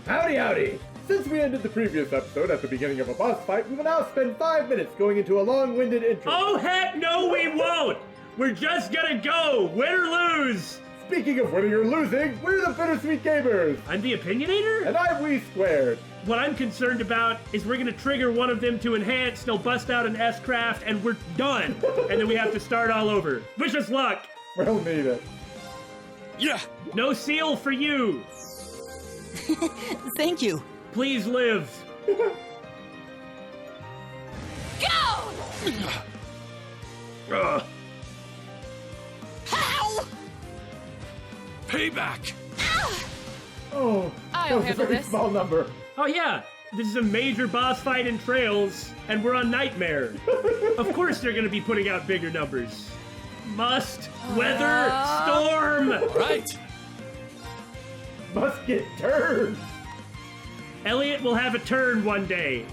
Howdy, howdy! Since we ended the previous episode at the beginning of a boss fight, we will now spend 5 minutes going into a long-winded intro. Oh, heck no, we won't! We're just gonna go, win or lose! Speaking of winning or losing, we're the Bittersweet Gamers! I'm the Opinionator? And I'm We Squared. What I'm concerned about is we're gonna trigger one of them to enhance, they'll bust out an S-Craft, and we're done! And then we have to start all over. Wish us luck! We'll need it. Yeah! No seal for you! Thank you. Please live. Go! How? Payback! Oh, I'll that was a handle very this. small number. Oh yeah, this is a major boss fight in Trails, and we're on Nightmare. Of course they're gonna be putting out bigger numbers. Must, weather, storm! Right! Must get turned. Elliot will have a turn one day.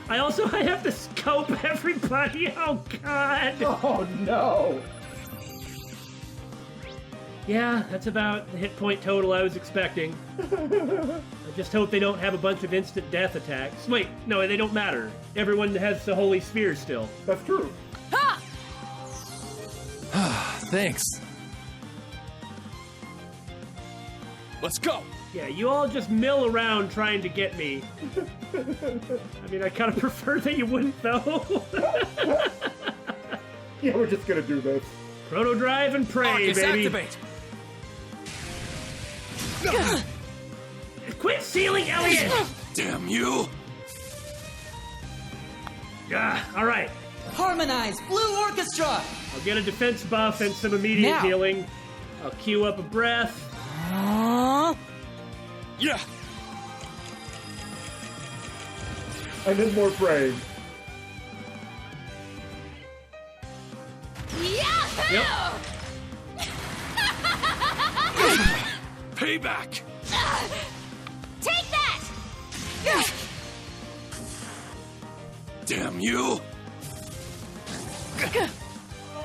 I have to scope everybody, oh god! Oh no. Yeah, that's about the hit point total I was expecting. I just hope they don't have a bunch of instant death attacks. Wait, no, they don't matter. Everyone has the Holy Sphere still. That's true. Ha! Thanks. Let's go! Yeah, you all just mill around trying to get me. I mean, I kind of prefer that you wouldn't, though. Yeah, we're just gonna do this. Proto Drive and pray, Arcus, baby. activate! Quit sealing, Elliot! Damn you! All right. Harmonize Blue Orchestra! I'll get a defense buff and some immediate Now. healing. I'll queue up a breath. Yeah! And then more frame. Yahoo! Yep. Payback! Take that! Damn you!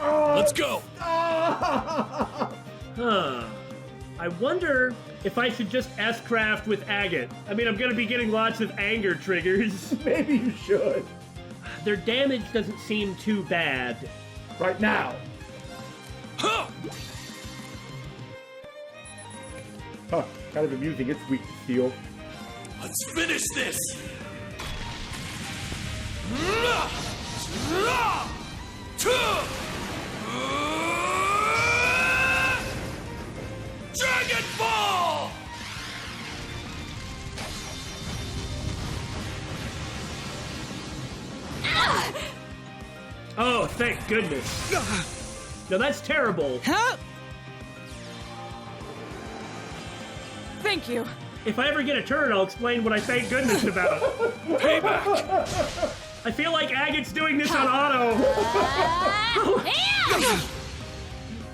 Let's go! Huh. I wonder if I should just S-Craft with Agate. I mean, I'm gonna be getting lots of anger triggers. Maybe you should. Their damage doesn't seem too bad. Right now. Huh! Huh, kind of amusing it's weak to steal. Let's finish this! Dragon Ball! Oh, thank goodness. No, that's terrible. Huh? Thank you. If I ever get a turn, I'll explain what I thank goodness about. Payback! I feel like Agate's doing this on auto.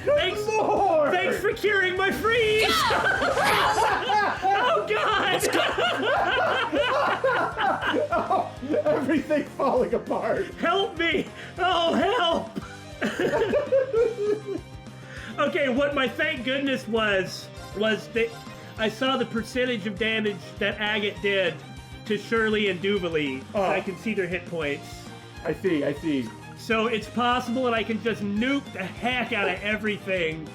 Thanks, More! thanks for curing my freeze. Oh God! Oh, everything's falling apart. Help me! Oh, help! Okay, what my thank goodness was that I saw the percentage of damage that Agate did to Shirley and Duvalie. Oh. I can see their hit points. I see. So it's possible that I can just nuke the heck out of everything.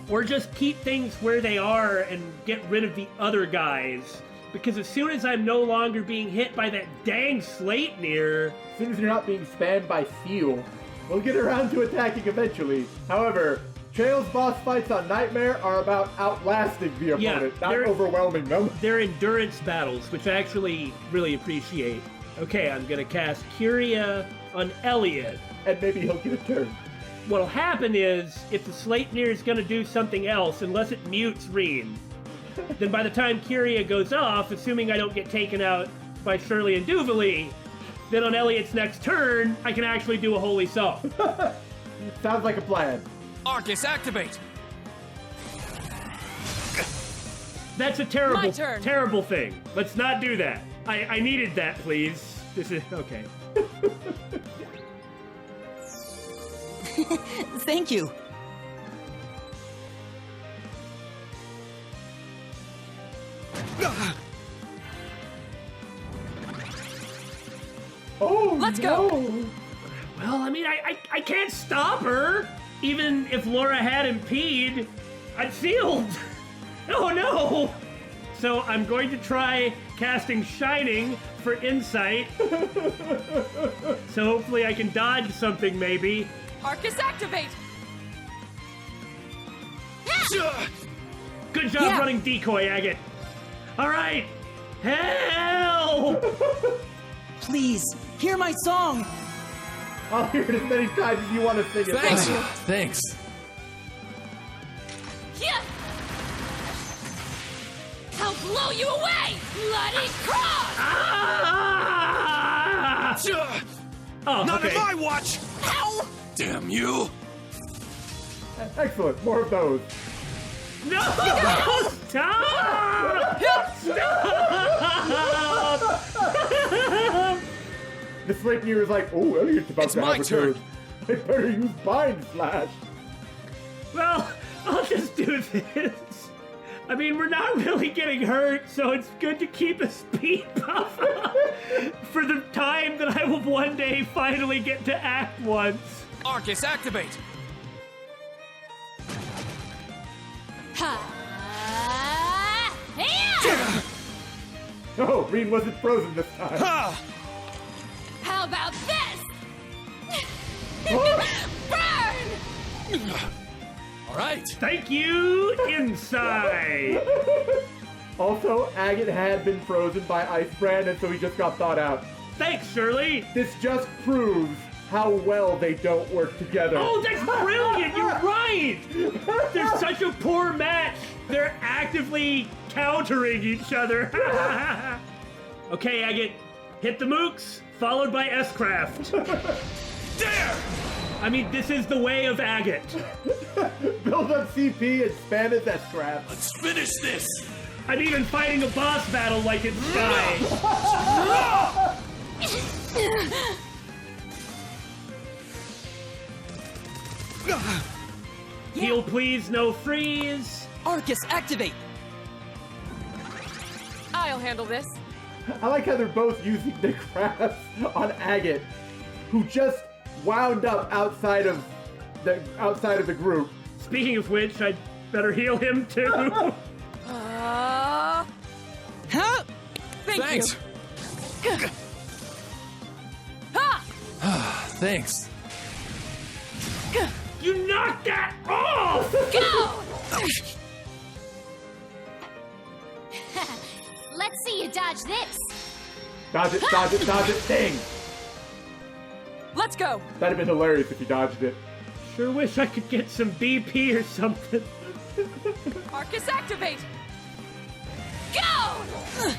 Or just keep things where they are and get rid of the other guys. Because as soon as I'm no longer being hit by that dang Sleipnir, As soon as you're not being spammed by Seal, we'll get around to attacking eventually. However, Trails boss fights on Nightmare are about outlasting the Yeah, opponent, not they're- overwhelming them. they're endurance battles, which I actually really appreciate. Okay, I'm gonna cast Curia on Elliot. And maybe he'll get a turn. What'll happen is, if the Sleipnir is gonna do something else, unless it mutes Reen, then by the time Curia goes off, assuming I don't get taken out by Shirley and Duvalie, then on Elliot's next turn, I can actually do a Holy Song. Sounds like a plan. Arcus, activate! That's a My terrible, turn. terrible thing. Let's not do that. I needed that, please. This is, okay. Thank you. Oh, Let's go. no. Well, I mean, I can't stop her. Even if Laura had impede, I'm sealed. Oh no! So I'm going to try casting Shining for insight. So hopefully I can dodge something, maybe. Arcus activate. Good job running decoy, Agate. All right. Help! Please, hear my song. I'll hear it as many times as you want to sing it. Thanks. Fine. Thanks. Yeah. I'll blow you away. Bloody cross. Ah! Oh, Not okay. on my watch! Ow. Damn you! Excellent. More of those. No! Stop! Stop! The Sleipnir is like, oh, Elliot's about It's to my have a turn. turn. I better use Bind Slash. Well, I'll just do this. I mean, we're not really getting hurt, so it's good to keep a speed buff for the time that I will one day finally get to act once. Arcus activate! Ha. Yeah. Oh, Reen wasn't frozen this time. Ha! How about this? Burn. Alright. Thank you, Inside. Also, Agate had been frozen by Ice Brand, and so he just got thawed out. Thanks, Shirley. This just proves how well they don't work together. Oh, that's brilliant. You're right. They're such a poor match. They're actively countering each other. Okay, Agate. Hit the mooks, followed by S-Craft. There! I mean, this is the way of Agate. Build up CP and spam his S-Craft. Let's finish this! I'm even fighting a boss battle like it's Sky. Heal, please, no freeze. Arcus activate. I'll handle this. I like how they're both using the crafts on Agate, who just wound up outside of the group. Speaking of which, I'd better heal him too. Huh? Thank Thanks! you. Ha. Thanks. You knocked that off! Go. Let's see you dodge this. Dodge it, dodge it, dodge it, ding! Let's go. That'd have been hilarious if you dodged it. Sure wish I could get some BP or something. Arcus activate. Go.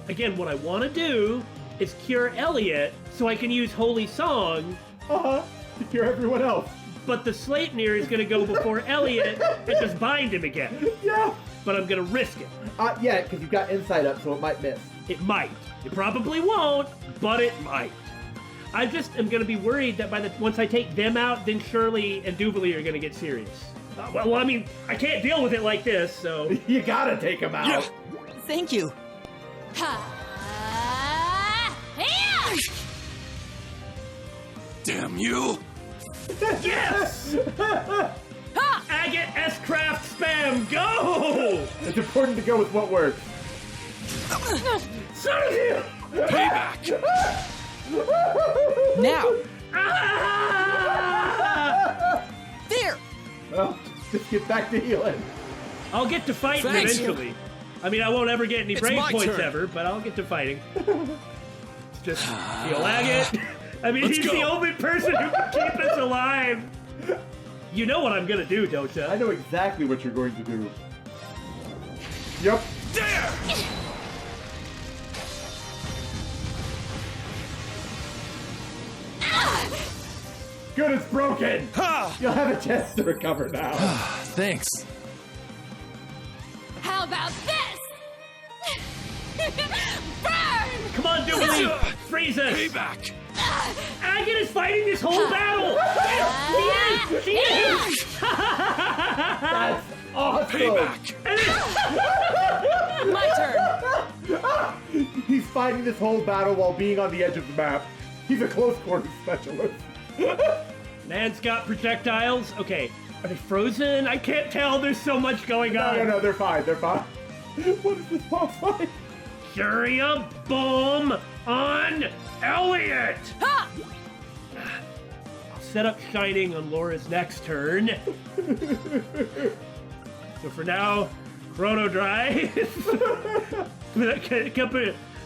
Again, what I want to do is cure Elliot so I can use Holy Song, To cure everyone else. but the Sleipnir is going to go before Elliot and just bind him again. Yeah. But I'm going to risk it. Yeah, because you've got insight up, so it might miss. It might. It probably won't, but it might. I just am going to be worried that once I take them out, then Shirley and Duvalie are going to get serious. Well, I mean, I can't deal with it like this, so... You gotta take him out. Yeah. Thank you. Ha. Yeah. Damn you! Yes! Ha. Agate S-Craft spam, go! It's important to go with what works. Son of you! Payback! Now. Ah! There. Well, just get back to healing. I'll get to fighting Thanks. eventually. I mean, I won't ever get any It's brain my points turn. ever, but I'll get to fighting. It's just heal Agate. I mean, Let's he's go. the only person who can keep us alive. You know what I'm gonna do, don't you? I know exactly what you're going to do. Yep. There! Good, it's broken. Ha! You'll have a chance to recover now. Thanks. How about this? Burn. Come on, Duvalie! Freeze us! Payback! Agate is fighting this whole battle! Yes, he is! She is! That's awesome. Payback! My turn. He's fighting this whole battle while being on the edge of the map. He's a close quarter specialist. Man's got projectiles. Okay, are they frozen? I can't tell. There's so much going on. No, they're fine. They're fine. What is this boss fight? Furia bomb on Elliot. Ha! I'll set up Shining on Laura's next turn. So for now, Chrono Drive.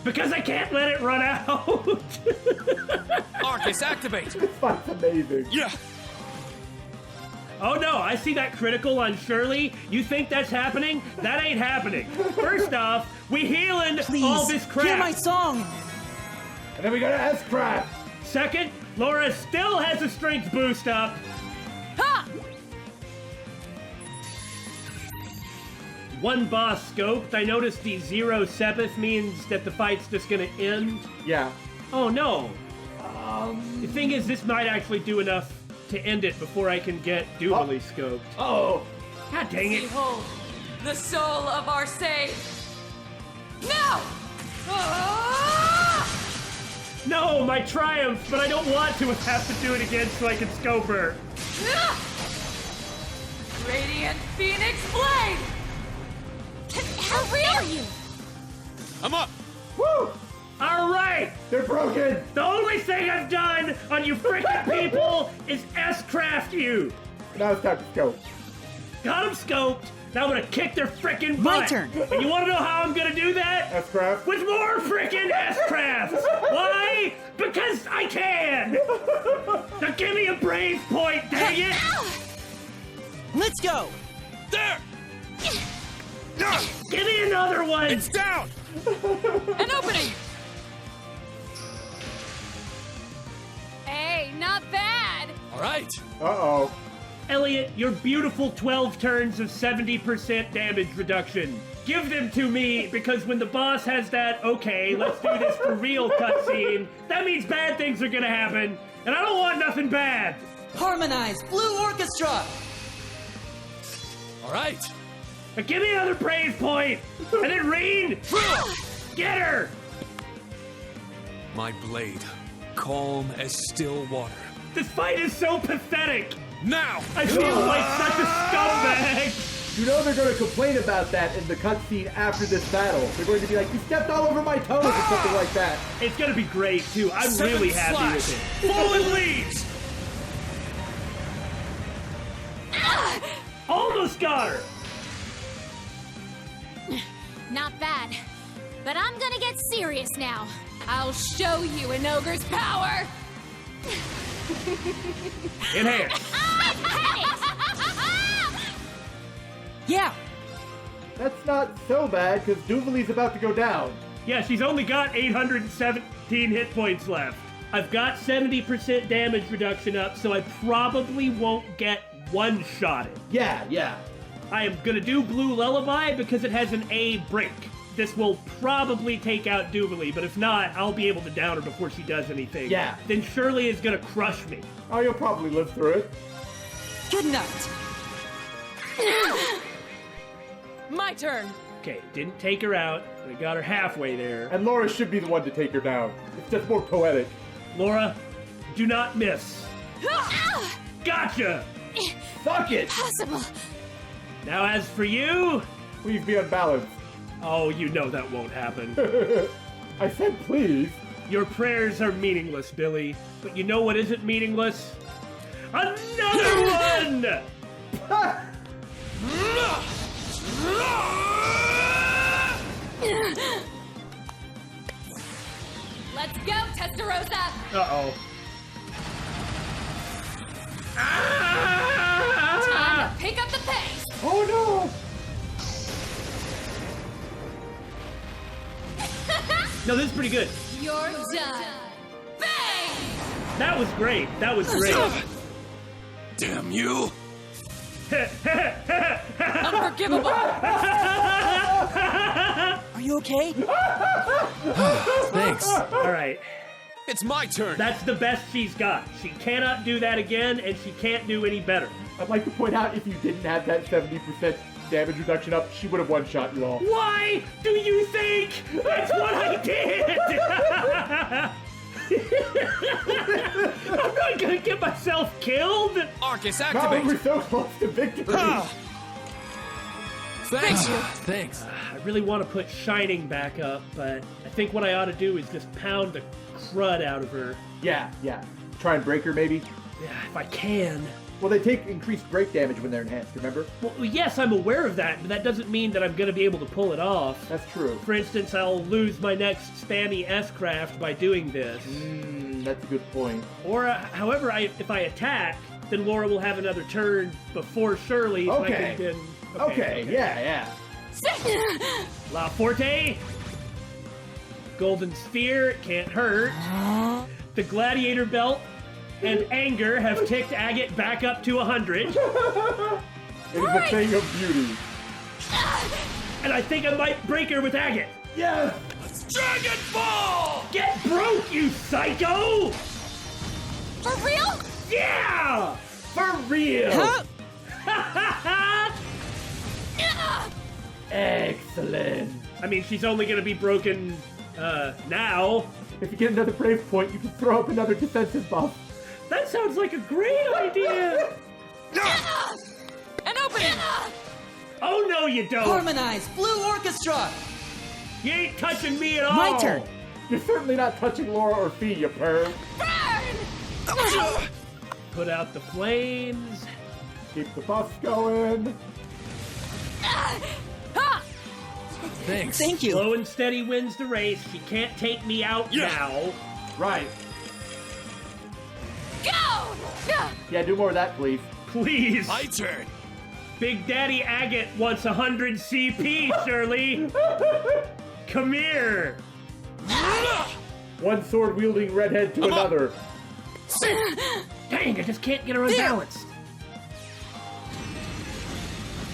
Because I can't let it run out. Arcus, activate. This fight's amazing. Yeah. Oh no, I see that critical on Shirley. You think that's happening? That ain't happening. First off, we healing Please, all this crap. hear my song. And then we go to S-Crap. Second, Laura still has a strength boost up. Ha! One boss scoped. I noticed the 0 Sepith means that the fight's just gonna end. Yeah. Oh no. The thing is, this might actually do enough to end it before I can get Duvalie scoped. Oh. God dang it. Behold, the soul of our sage. No! Ah! No, my triumph, but I don't want to have to do it again so I can scope her. Ah! Radiant Phoenix Blade! How real are you? I'm up. Woo! All right. They're broken. The only thing I've done on you freaking people is S-craft you. Now it's time to go. Got them scoped. Now I'm gonna kick their freaking butt. My turn. And you wanna know how I'm gonna do that? S-Crap. With more freaking S-crafts. Why? Because I can. Now give me a brave point, dang it. Let's go. There. Give me another one. It's down. An opening! Hey, not bad. All right. Uh-oh. Elliot, your beautiful 12 turns of 70% damage reduction. Give them to me, because when the boss has that, okay, let's do this for real cutscene, that means bad things are gonna happen, and I don't want nothing bad. Harmonize, Blue Orchestra. All right. Now give me another praise point, and then Reen, get her. My blade, calm as still water. This fight is so pathetic. Now. I feel like such a scumbag. You know they're going to complain about that in the cutscene after this battle. They're going to be like, you stepped all over my toes or something like that. It's gonna be great too. I'm really happy with it. Fallen leaves. Almost got her. Not bad. But I'm gonna get serious now. I'll show you an ogre's power! In hand. Yeah. That's not so bad, because Duvalie's about to go down. Yeah, she's only got 817 hit points left. I've got 70% damage reduction up, so I probably won't get one-shotted. Yeah. I am gonna do Blue Lullaby because it has an A break. This will probably take out Duvalie, but if not, I'll be able to down her before she does anything. Yeah. Then Shirley is gonna crush me. Oh, you'll probably live through it. Good night. My turn! Okay, didn't take her out, but I got her halfway there. And Laura should be the one to take her down. It's just more poetic. Laura, do not miss. Gotcha! Suck it! Possible. Now as for you, Please be unbalanced. oh, you know that won't happen. I said please. Your prayers are meaningless, Billy. But you know what isn't meaningless? Another one! Let's go, Testarossa! Uh-oh. Time to pick up the pace! Oh no! No, this is pretty good. You're done! Bang! That was great. That was great. Damn you. Unforgivable! Are you okay? Thanks. All right. It's my turn. That's the best she's got. She cannot do that again, and she can't do any better. I'd like to point out, if you didn't have that 70% damage reduction up, she would have one-shot you all. Why do you think that's what I did? I'm not gonna get myself killed! Arcus, Oh, activate! we're so close to victory. Thanks! Thanks. I really want to put Shining back up, but I think what I ought to do is just pound the crud out of her. Yeah. Try and break her, maybe. Yeah, if I can. Well, they take increased break damage when they're enhanced, remember? Well, yes, I'm aware of that, but that doesn't mean that I'm going to be able to pull it off. That's true. For instance, I'll lose my next spammy S-Craft by doing this. That's a good point. Or, however, if I attack, then Laura will have another turn before Shirley. So I Okay. can then... Okay, yeah. La Forte. Golden Sphere, it can't hurt. The Gladiator Belt and Anger have ticked Agate back up to 100. It is a thing of beauty. And I think I might break her with Agate. Yes! Dragon Ball! Get broke, you psycho! For real? Yeah! For real! Excellent. I mean, she's only gonna be broken, now. If you get another brave point, you can throw up another defensive buff. That sounds like a great idea! An opening! Oh, no, you don't! Harmonize Blue Orchestra! You ain't touching me at all! My turn. You're certainly not touching Laura or Fee, you perv. Put out the flames. Keep the buffs going. Thanks. Thank you. Slow and steady wins the race. She can't take me out now. Right. Go! Yeah, do more of that, please. Please. My turn. Big Daddy Agate wants 100 CP, Shirley. Come here. One sword-wielding redhead to another. Dang, I just can't get her unbalanced.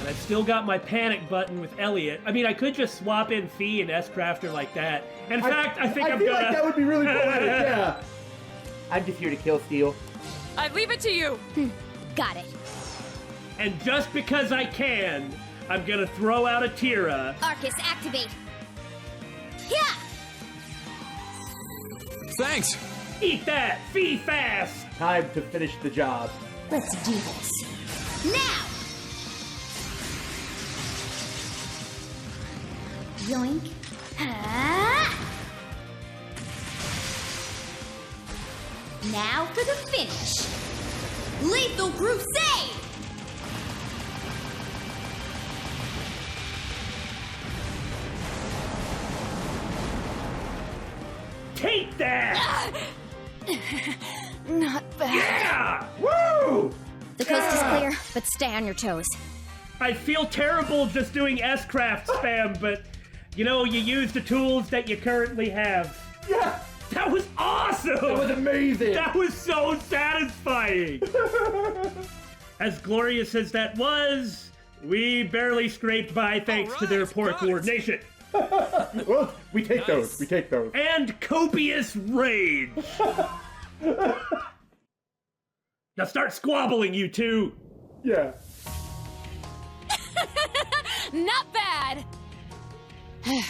And I've still got my panic button with Elliot. I mean, I could just swap in Fee and S-Crafter like that. In fact, I think I'm feel gonna... like that would be really poetic, yeah. I'm just here to kill Steel. I leave it to you. Got it. And just because I can, I'm gonna throw out a Tira. Arcus, activate. Yeah! Thanks. Eat that! Fee fast! Time to finish the job. Let's do this. Now! Yoink. Ah! Now for the finish. Lethal Crusade! Take that! Not bad. Yeah! Woo! The coast is clear, but stay on your toes. I feel terrible just doing S-Craft spam, but, you know, you use the tools that you currently have. Yeah! That was awesome! That was amazing! That was so satisfying! As glorious as that was, we barely scraped by thanks to their poor coordination. Well, we take those. We take those. And copious rage! Now start squabbling, you two! Yeah. Not bad! I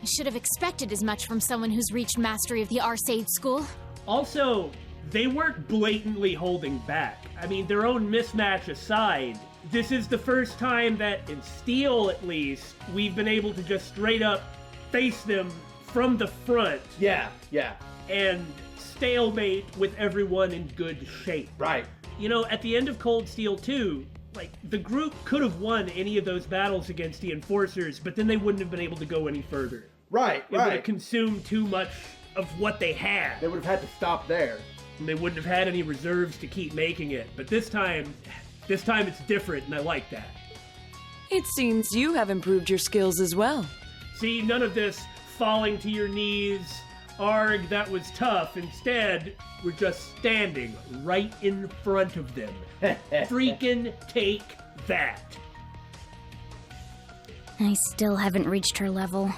should have expected as much from someone who's reached mastery of the Arcade school. Also, they weren't blatantly holding back. I mean, their own mismatch aside, this is the first time that, in Steel at least, we've been able to just straight up face them from the front Yeah. and stalemate with everyone in good shape. Right. You know, at the end of Cold Steel 2, like, the group could have won any of those battles against the Enforcers, but then they wouldn't have been able to go any further. Right, It would have right. consumed too much of what they had. They would have had to stop there. And they wouldn't have had any reserves to keep making it. But this time it's different, and I like that. It seems you have improved your skills as well. See, none of this falling to your knees, arg, that was tough. Instead, we're just standing right in front of them. Freaking take that. I still haven't reached her level.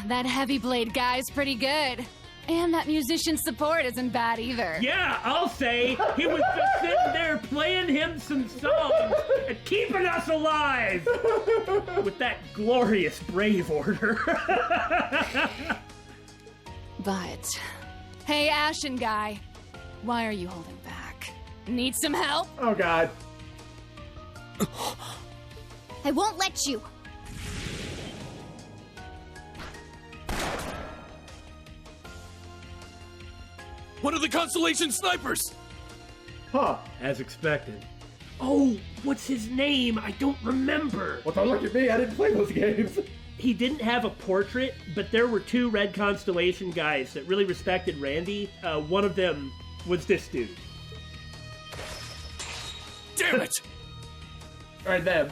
That heavy blade guy's pretty good. And that musician support isn't bad either. Yeah, I'll say he was just sitting there playing him some songs and keeping us alive with that glorious brave order. But... Hey, Ashen guy. Why are you holding back? Need some help? Oh god. I won't let you. One of the Constellation snipers! Huh. As expected. Oh, what's his name? I don't remember. Well, don't look at me. I didn't play those games. He didn't have a portrait, but there were two Red Constellation guys that really respected Randy. One of them was this dude. Damn it! Or them.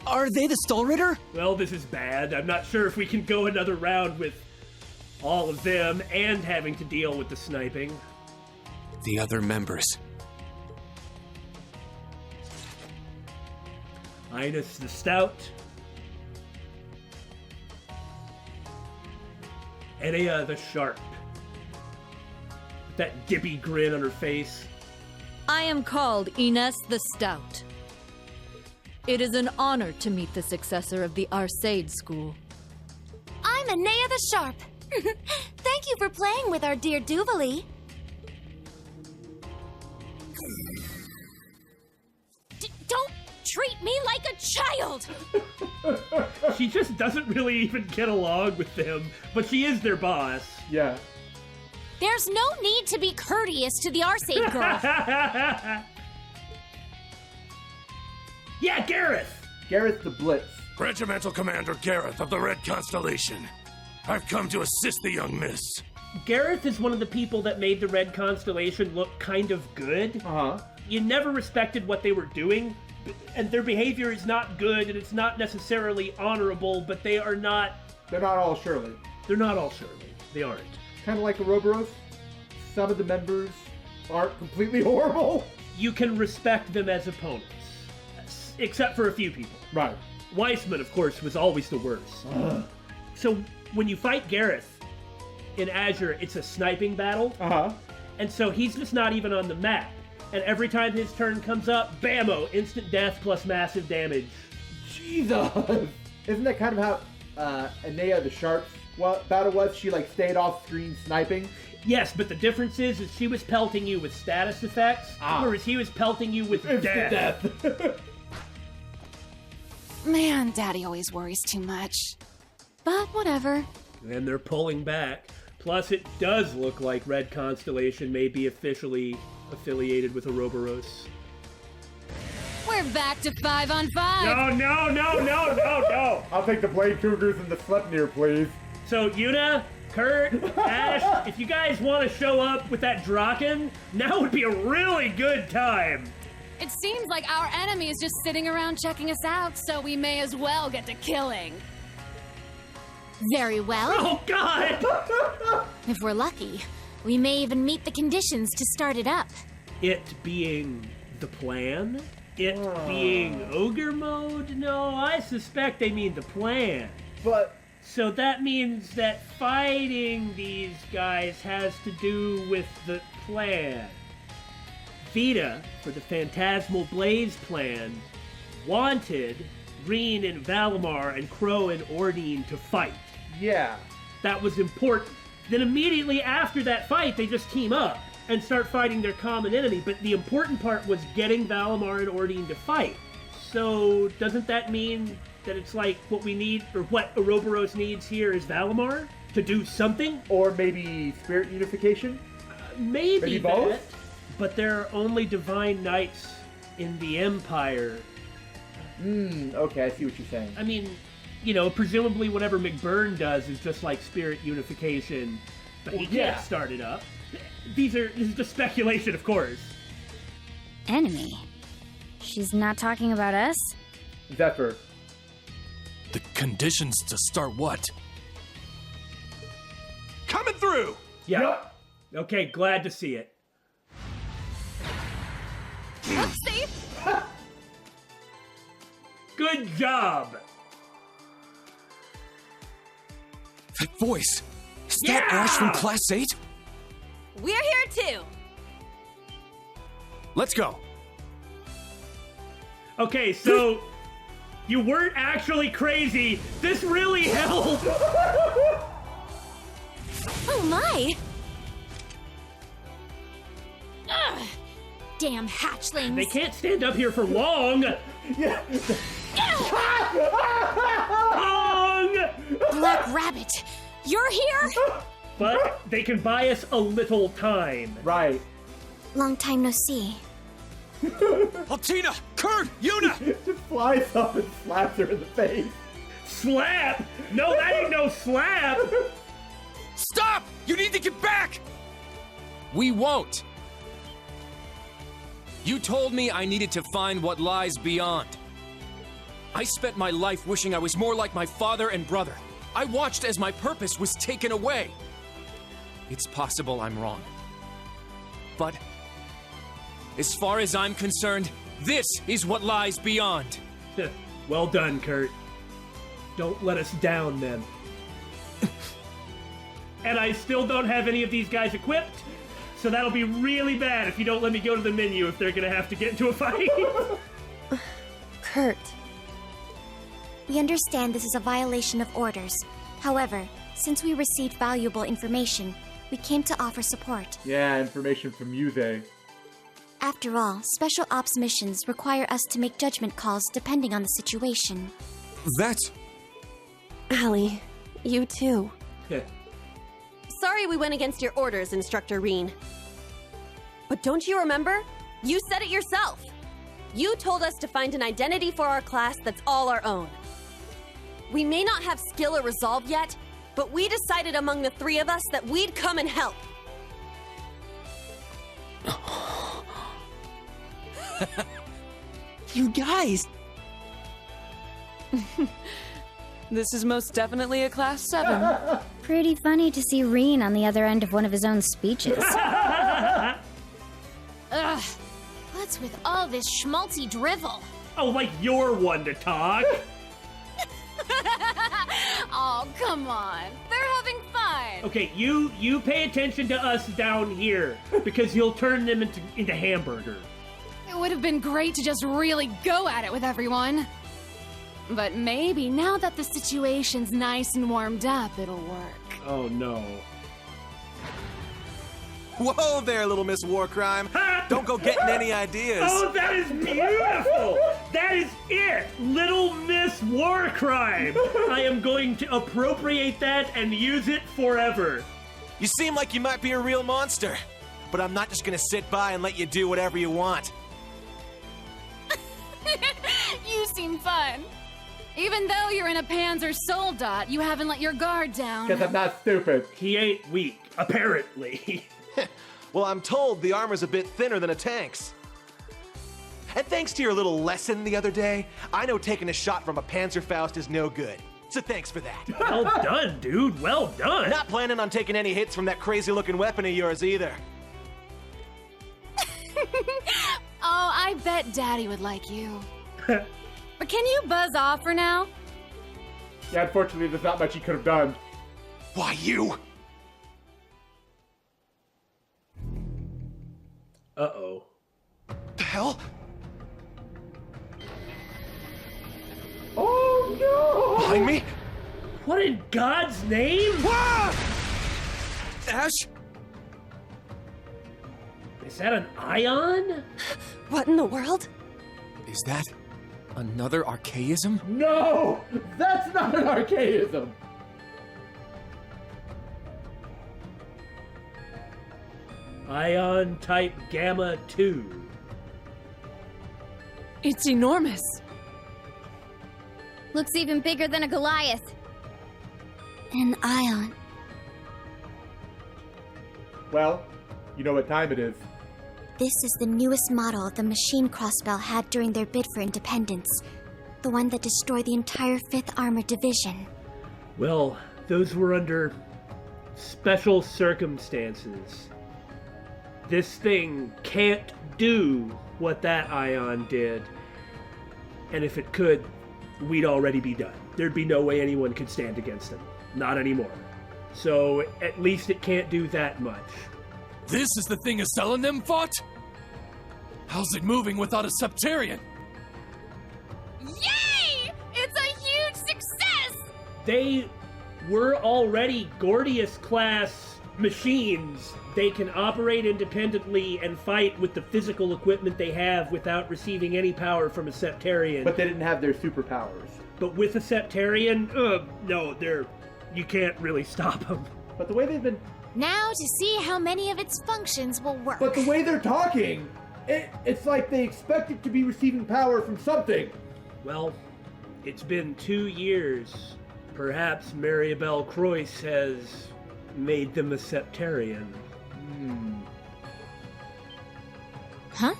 Are they the Stole Ritter? Well, this is bad. I'm not sure if we can go another round with all of them and having to deal with the sniping. The other members. Ines the Stout. Enea the Sharp. With that dippy grin on her face. I am called Ines the Stout. It is an honor to meet the successor of the Arcade School. I'm Enea the Sharp. Thank you for playing with our dear Duvalie. Don't treat me like a child! She just doesn't really even get along with them, but she is their boss. Yeah. There's no need to be courteous to the Arcade girl. Yeah, Gareth! Gareth the Blitz. Regimental Commander Gareth of the Red Constellation. I've come to assist the young miss. Gareth is one of the people that made the Red Constellation look kind of good. Uh-huh. You never respected what they were doing, and their behavior is not good, and it's not necessarily honorable, but they are not... They're not all Shirley. They're not all Shirley. They aren't. Kind of like Ouroboros. Some of the members aren't completely horrible. You can respect them as opponents. Except for a few people. Right. Weissman, of course, was always the worst. So when you fight Gareth in Azure, it's a sniping battle. Uh-huh. And so he's just not even on the map. And every time his turn comes up, bammo, instant death plus massive damage. Jesus! Isn't that kind of how Enea the Sharp's battle was? She like stayed off screen sniping? Yes, but the difference is she was pelting you with status effects, whereas he was pelting you with death. Man, Daddy always worries too much. But whatever. And they're pulling back. Plus, it does look like Red Constellation may be officially affiliated with Ouroboros. We're back to 5-on-5. No. I'll take the Blade Cougars and the Sleipnir, please. So, Yuna, Kurt, Ash, if you guys want to show up with that Draken, now would be a really good time. It seems like our enemy is just sitting around checking us out, so we may as well get to killing. Very well. Oh, God! If we're lucky, we may even meet the conditions to start it up. It being the plan? It being ogre mode? No, I suspect they mean the plan. But... So that means that fighting these guys has to do with the plan. Vita, for the Phantasmal Blaze Plan, wanted Reen and Valimar and Crow and Ordine to fight. yeah. That was important. Then immediately after that fight, they just team up and start fighting their common enemy. But the important part was getting Valimar and Ordine to fight. So doesn't that mean that it's like what we need, or what Ouroboros needs here is Valimar to do something? Or maybe Spirit Unification? Maybe both? that, but there are only divine knights in the Empire. Okay, I see what you're saying. I mean, you know, presumably whatever McBurn does is just like Spirit Unification, but he can't start it up. This is just speculation, of course. Enemy? She's not talking about us? Zephyr. The conditions to start what? Coming through! Yeah. Yep. Okay, glad to see it. Oopsie! Good job! That voice! Is that Ash from Class 8? We're here too. Let's go! Okay, so you weren't actually crazy. This really helped. Oh my! Ugh. Damn hatchlings! They can't stand up here for long. Yeah. Long! Black Rabbit, you're here? But they can buy us a little time. Right. Long time no see. Altina! Kurt! Yuna! Just flies up and slaps her in the face. Slap? No, that ain't no slap. Stop! You need to get back! We won't. You told me I needed to find what lies beyond. I spent my life wishing I was more like my father and brother. I watched as my purpose was taken away. It's possible I'm wrong. But as far as I'm concerned, this is what lies beyond. Well done, Kurt. Don't let us down, then. And I still don't have any of these guys equipped, so that'll be really bad if you don't let me go to the menu if they're gonna have to get into a fight. Kurt. We understand this is a violation of orders. However, since we received valuable information, we came to offer support. Yeah, information from Yuze. After all, special ops missions require us to make judgment calls depending on the situation. That's... Allie, you too. Yeah. Sorry we went against your orders, Instructor Reen. But don't you remember? You said it yourself. You told us to find an identity for our class that's all our own. We may not have skill or resolve yet, but we decided among the three of us that we'd come and help. You guys! This is most definitely a Class 7. Pretty funny to see Reen on the other end of one of his own speeches. Ugh. What's with all this schmaltzy drivel? Oh, like you're one to talk. Oh, come on. They're having fun. Okay, you pay attention to us down here, because you'll turn them into hamburger. It would have been great to just really go at it with everyone. But maybe now that the situation's nice and warmed up, it'll work. Oh no. Whoa there, little Miss Warcrime. Don't go getting any ideas. Oh, that is beautiful! That is it! Little Miss Warcrime! I am going to appropriate that and use it forever. You seem like you might be a real monster, but I'm not just gonna sit by and let you do whatever you want. You seem fun. Even though you're in a Panzer Soldat, you haven't let your guard down. Because I'm not stupid. He ain't weak, apparently. Well, I'm told the armor's a bit thinner than a tank's. And thanks to your little lesson the other day, I know taking a shot from a Panzerfaust is no good. So thanks for that. Well done, dude. Well done. Not planning on taking any hits from that crazy-looking weapon of yours either. Oh, I bet Daddy would like you. But can you buzz off for now? Yeah, unfortunately, there's not much he could have done. Why, you? Uh-oh. The hell? Oh, no! Behind me? What in God's name? Ah! Ash? Is that an ion? What in the world? Is that another archaism? No! That's not an archaism! Ion type Gamma 2. It's enormous. Looks even bigger than a Goliath. An ion. Well, you know what time it is. This is the newest model the machine crossbell had during their bid for independence. The one that destroyed the entire 5th Armored Division. Well, those were under special circumstances. This thing can't do what that ion did. And if it could, we'd already be done. There'd be no way anyone could stand against them. Not anymore. So at least it can't do that much. This is the thing Estelle and them fought? How's it moving without a Septarian? Yay! It's a huge success! They were already Gordius-class machines. They can operate independently and fight with the physical equipment they have without receiving any power from a Septarian. But they didn't have their superpowers. But with a Septarian, no, you can't really stop them. But the way they've been... Now to see how many of its functions will work. But the way they're talking, it's like they expect it to be receiving power from something. Well, it's been 2 years. Perhaps Maribel Croyce has made them a Septarian. Huh?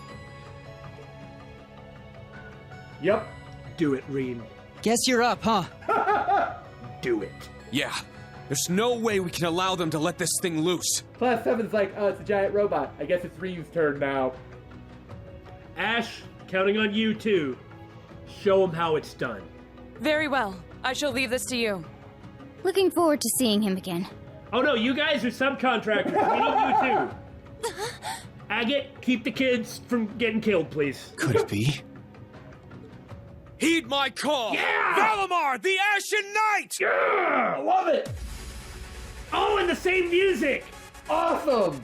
Yep. Do it, Reen. Guess you're up, huh? Do it. Yeah. There's no way we can allow them to let this thing loose. Class 7's like, oh, it's a giant robot. I guess it's Ryu's turn now. Ash, counting on you too. Show them how it's done. Very well. I shall leave this to you. Looking forward to seeing him again. Oh no, you guys are subcontractors. We need you too. Agate, keep the kids from getting killed, please. Could it be? Heed my call! Yeah! Valimar, the Ashen Knight! Yeah! I love it! Oh, and the same music! Awesome!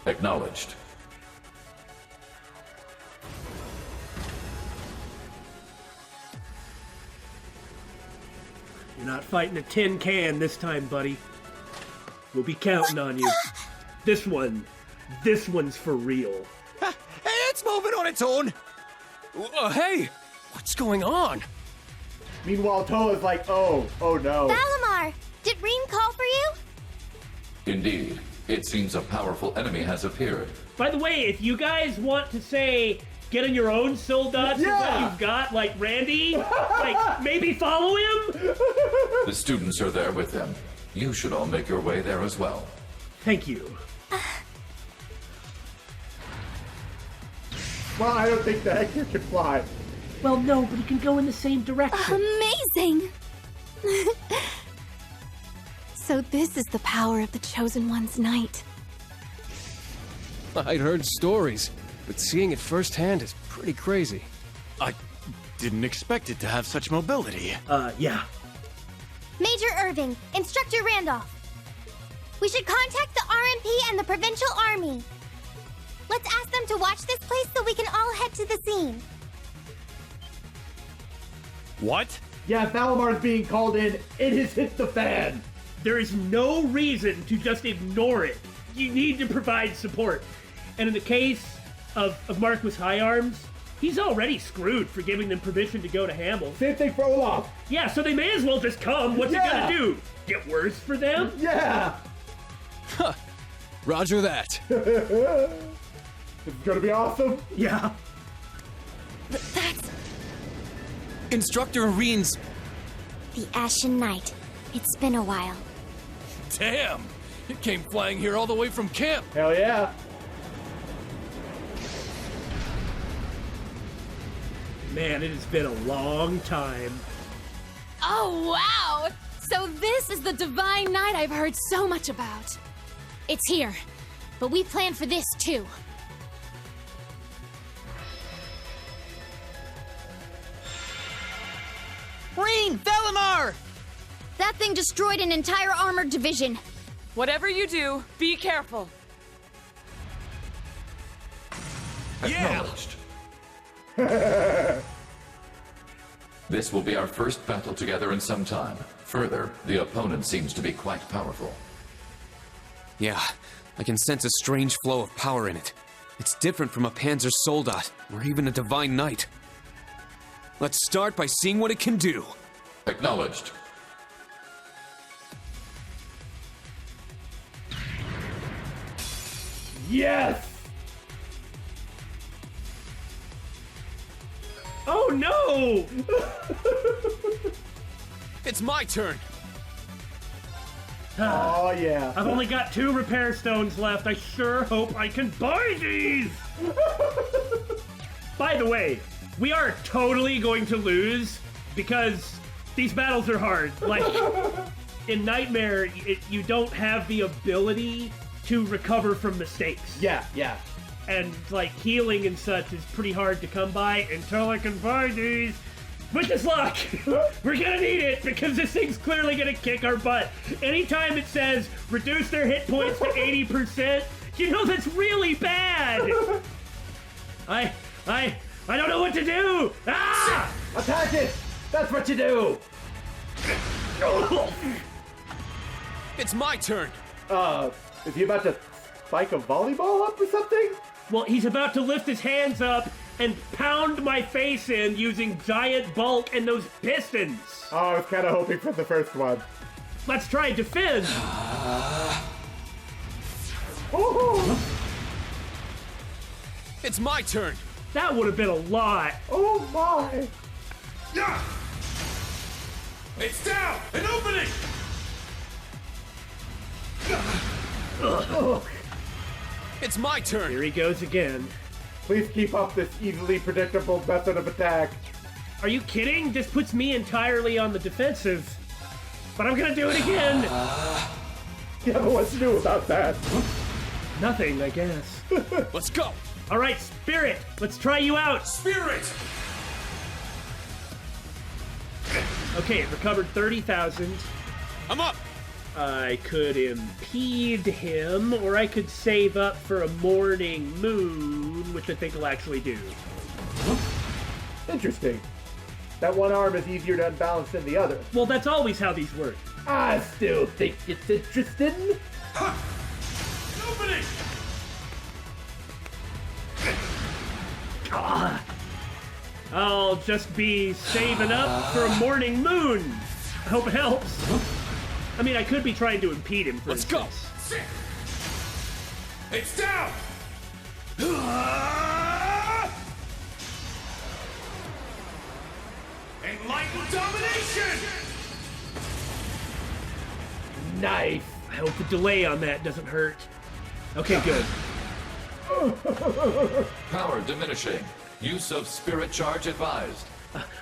Acknowledged. You're not fighting a tin can this time, buddy. We'll be counting on you. This one's for real. It's moving on its own! Hey! What's going on? Meanwhile, Toa's like, oh no. Valimar, did Reen call for you? Indeed. It seems a powerful enemy has appeared. By the way, if you guys want to say, get on your own soldats with what you've got, like Randy, like, maybe follow him? The students are there with him. You should all make your way there as well. Thank you. Well, I don't think the Hector can fly. Well, no, but he can go in the same direction. Amazing! So this is the power of the Chosen One's night. I'd heard stories, but seeing it firsthand is pretty crazy. I didn't expect it to have such mobility. Yeah. Major Irving, Instructor Randolph. We should contact the RMP and the Provincial Army. Let's ask them to watch this place so we can all head to the scene. What? Yeah, Valimar's being called in. It has hit the fan. There is no reason to just ignore it. You need to provide support. And in the case of Marquis High Arms, he's already screwed for giving them permission to go to Hamel. Same thing for Olaf. Yeah, so they may as well just come. What's it gonna do? Get worse for them? Yeah. Roger that. This is gonna be awesome. Yeah. That's Instructor Reen's... the Ashen Knight. It's been a while. Damn! It came flying here all the way from camp. Hell yeah. Man, it has been a long time. Oh, wow! So this is the Divine Night I've heard so much about. It's here, but we planned for this too. Reen! Valimar! That thing destroyed an entire armored division. Whatever you do, be careful. Acknowledged. This will be our first battle together in some time. Further, the opponent seems to be quite powerful. Yeah, I can sense a strange flow of power in it. It's different from a Panzer Soldat, or even a Divine Knight. Let's start by seeing what it can do. Acknowledged. Yes! Oh no! It's my turn! Oh yeah. I've only got 2 repair stones left. I sure hope I can buy these! By the way, we are totally going to lose because these battles are hard. Like, in Nightmare, you don't have the ability to recover from mistakes. Yeah. and like healing and such is pretty hard to come by until I can find these. Wish us luck! We're gonna need it because this thing's clearly gonna kick our butt. Anytime it says reduce their hit points to 80%, you know that's really bad. I don't know what to do. Ah! Attack it! That's what you do! It's my turn! Is he about to spike a volleyball up or something? Well, he's about to lift his hands up and pound my face in using giant bulk and those pistons. Oh, I was kind of hoping for the first one. Let's try defend. It's my turn. That would have been a lot. Oh my! Yeah! It's down! An opening! It's my turn. Here he goes again. Please keep up this easily predictable method of attack. Are you kidding? This puts me entirely on the defensive. But I'm gonna do it again. Yeah, but what's new about that? Nothing, I guess. Let's go. All right, Spirit. Let's try you out. Spirit! Okay, it recovered 30,000. I'm up. I could impede him, or I could save up for a morning moon, which I think will actually do. Interesting. That one arm is easier to unbalance than the other. Well, that's always how these work. I still think it's interesting. Ha! An opening! I'll just be saving up for a morning moon. I hope it helps. I mean, I could be trying to impede him for Let's go. It's down! Enlightened domination! Nice. I hope the delay on that doesn't hurt. Okay, good. Power diminishing. Use of spirit charge advised.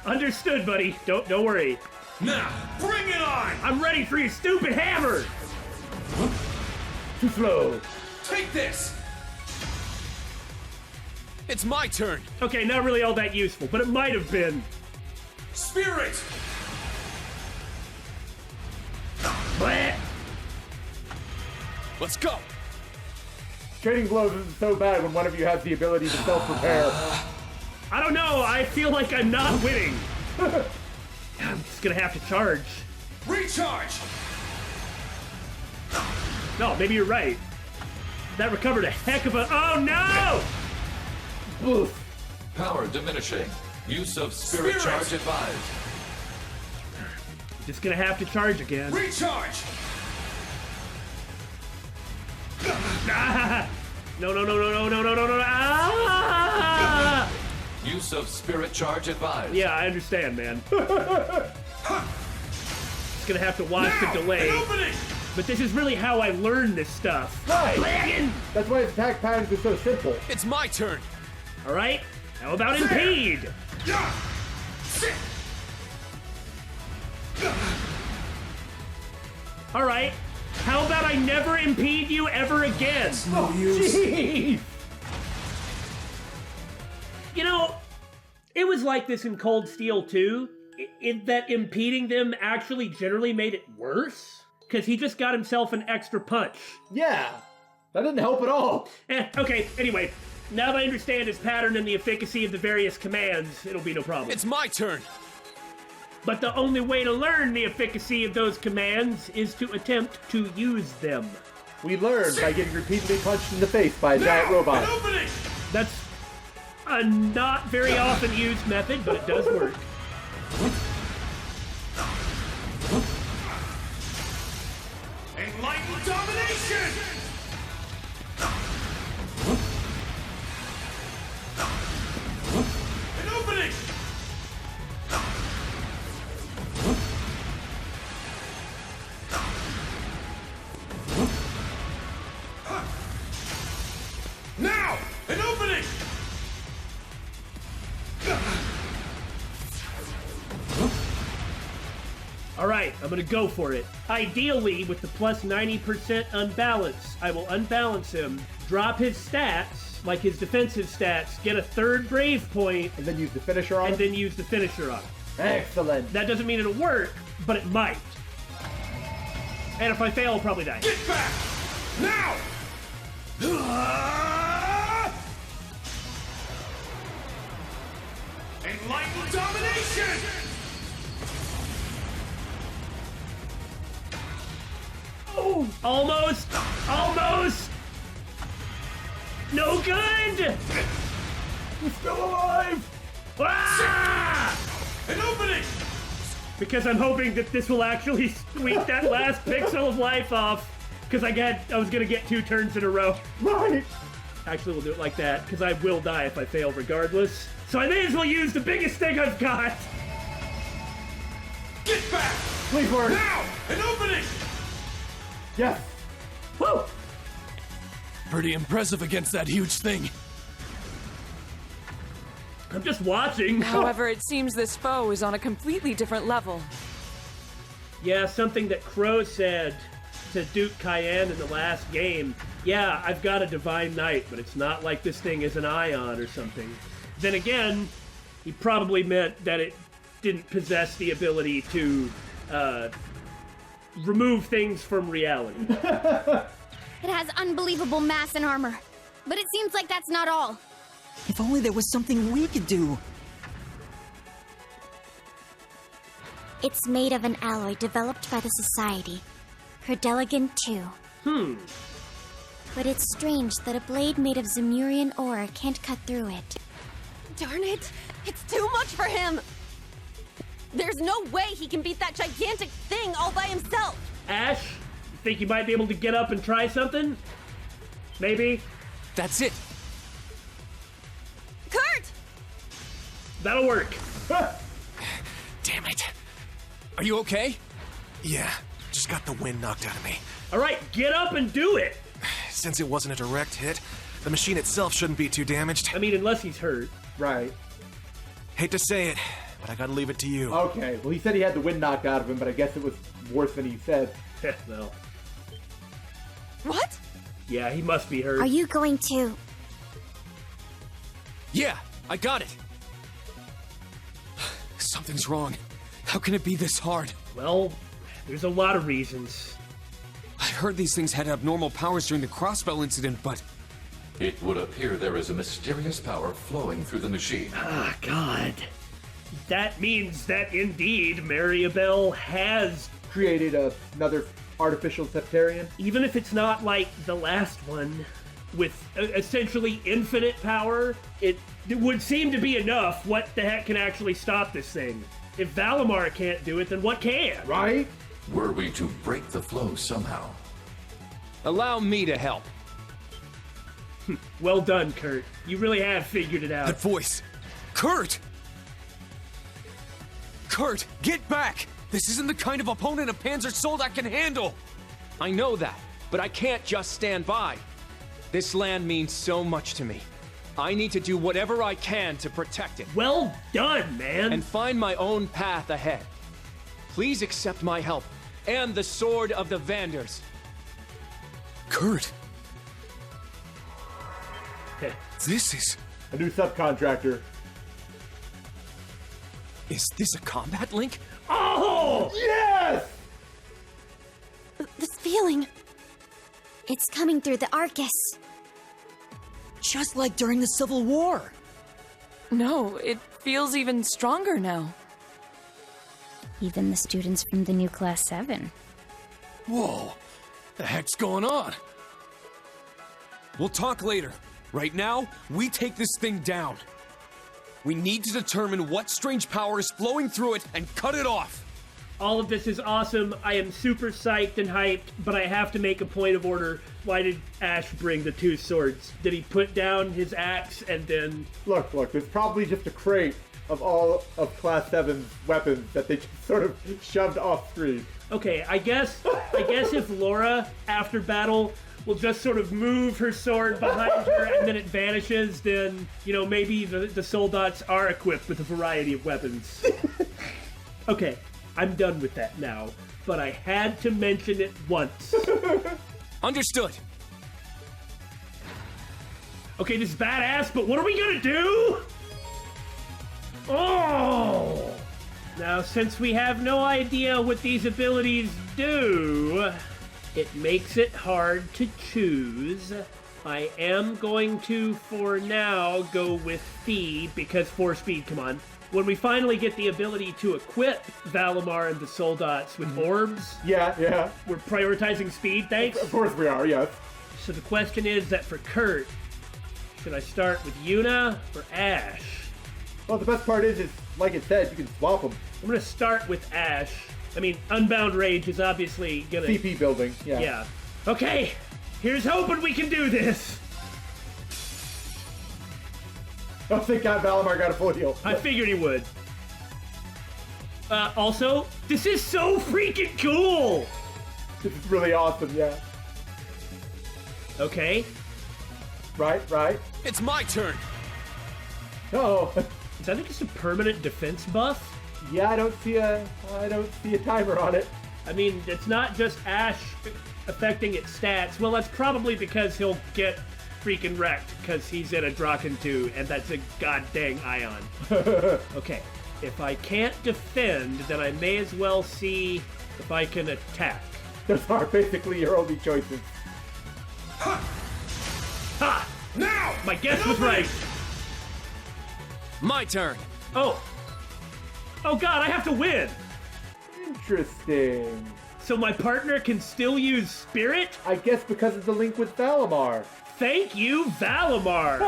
Understood, buddy. Don't worry. Now, bring it on! I'm ready for your stupid hammer! Too slow. Take this! It's my turn. Okay, not really all that useful, but it might have been. Spirit! Bleh. Let's go. Trading blows isn't so bad when one of you has the ability to self-repair. I don't know. I feel like I'm not winning. I'm just gonna have to charge. Recharge! No, maybe you're right. That recovered a heck of a... Oh, no! Oof. Power diminishing. Use of spirit charge advised. Just gonna have to charge again. Recharge! Ah! No. Ah! Use of spirit charge advised. Yeah, I understand, man. Just gonna have to watch the delay. But this is really how I learn this stuff. Right. That's why his attack patterns are so simple. It's my turn. All right. How about impede? All right. How about I never impede you ever again? Jeez. You know, it was like this in Cold Steel 2, in that impeding them actually generally made it worse, because he just got himself an extra punch. Yeah, that didn't help at all. Okay, anyway, now that I understand his pattern and the efficacy of the various commands, it'll be no problem. It's my turn. But the only way to learn the efficacy of those commands is to attempt to use them. We learn by getting repeatedly punched in the face by a giant robot. That's a not very often used method, but it does work. Enlightened domination! An opening! Now! An opening! All right, I'm gonna go for it. Ideally, with the plus 90% unbalance, I will unbalance him, drop his stats, like his defensive stats, get a third brave point, and then use the finisher on him? And then use the finisher on him. Excellent. That doesn't mean it'll work, but it might. And if I fail, I'll probably die. Get back! Now! Enlightened domination! Oh! Almost! Almost! No good! We're still alive! Ah! An opening! Because I'm hoping that this will actually squeak that last pixel of life off. Because I was gonna get 2 turns in a row. Right! Actually, we'll do it like that, because I will die if I fail regardless. So I may as well use the biggest thing I've got! Get back! Please work! Now! An opening! Yes! Woo! Pretty impressive against that huge thing. I'm just watching. However, it seems this foe is on a completely different level. Yeah, something that Crow said to Duke Cayenne in the last game. Yeah, I've got a Divine Knight, but it's not like this thing is an Ion or something. Then again, he probably meant that it didn't possess the ability to remove things from reality. It has unbelievable mass and armor. But it seems like that's not all. If only there was something we could do. It's made of an alloy developed by the Society. Cerdeligan 2. But it's strange that a blade made of Zemurian ore can't cut through it. Darn it! It's too much for him! There's no way he can beat that gigantic thing all by himself! Ash, you think you might be able to get up and try something? Maybe? That's it! Kurt! That'll work. Damn it. Are you okay? Yeah, just got the wind knocked out of me. All right, get up and do it! Since it wasn't a direct hit, the machine itself shouldn't be too damaged. I mean, unless he's hurt. Right. Hate to say it, but I gotta leave it to you. Okay, well he said he had the wind knocked out of him, but I guess it was worse than he said. No. What? Yeah, he must be hurt. Are you going to... Yeah, I got it. Something's wrong. How can it be this hard? Well, there's a lot of reasons. I heard these things had abnormal powers during the Crossbell incident, but... It would appear there is a mysterious power flowing through the machine. Ah, God. That means that indeed Mariabelle has created another artificial Septarian. Even if it's not like the last one, with essentially infinite power, it would seem to be enough. What the heck can actually stop this thing? If Valimar can't do it, then what can? Right? Were we to break the flow somehow? Allow me to help. Well done, Kurt. You really have figured it out. That voice. Kurt! Kurt, get back! This isn't the kind of opponent a Panzer Soldat can handle! I know that, but I can't just stand by. This land means so much to me. I need to do whatever I can to protect it. Well done, man! And find my own path ahead. Please accept my help, and the Sword of the Vanders. Kurt! This is... a new subcontractor. Is this a combat link? Oh! Yes! This feeling... It's coming through the Arcus. Just like during the Civil War. No, it feels even stronger now. Even the students from the new Class 7. Whoa! The heck's going on? We'll talk later. Right now, we take this thing down. We need to determine what strange power is flowing through it and cut it off. All of this is awesome. I am super psyched and hyped, but I have to make a point of order. Why did Ash bring the 2 swords? Did he put down his axe and then... Look, there's probably just a crate of all of Class 7's weapons that they just sort of shoved off screen. Okay, I guess if Laura, after battle, will just sort of move her sword behind her and then it vanishes, then, you know, maybe the soldats are equipped with a variety of weapons. Okay, I'm done with that now, but I had to mention it once. Understood. Okay, this is badass, but what are we gonna do? Oh! Now, since we have no idea what these abilities do, it makes it hard to choose. I am going to, for now, go with speed, because 4 speed, come on. When we finally get the ability to equip Valimar and the Soldats with orbs... Yeah. We're prioritizing speed, thanks? Of course we are, yes. So the question is that for Kurt, should I start with Yuna or Ash? Well, the best part is like it said, you can swap them. I'm gonna start with Ash. I mean, Unbound Rage is obviously gonna... CP building, yeah. Yeah. Okay, here's hoping we can do this. Oh, thank God Valimar got a full heal. I figured he would. Also, this is so freaking cool! This is really awesome, yeah. Okay. Right. It's my turn! Oh. Is that just a permanent defense buff? Yeah, I don't see a timer on it. I mean, it's not just Ash affecting its stats. Well, that's probably because he'll get freaking wrecked because he's in a Draken 2, and that's a goddamn Ion. Okay, if I can't defend, then I may as well see if I can attack. Those are basically your only choices. Ha! Now! My guess was right. My turn. Oh God, I have to win. Interesting. So my partner can still use Spirit? I guess because of the link with Valimar. Thank you, Valimar.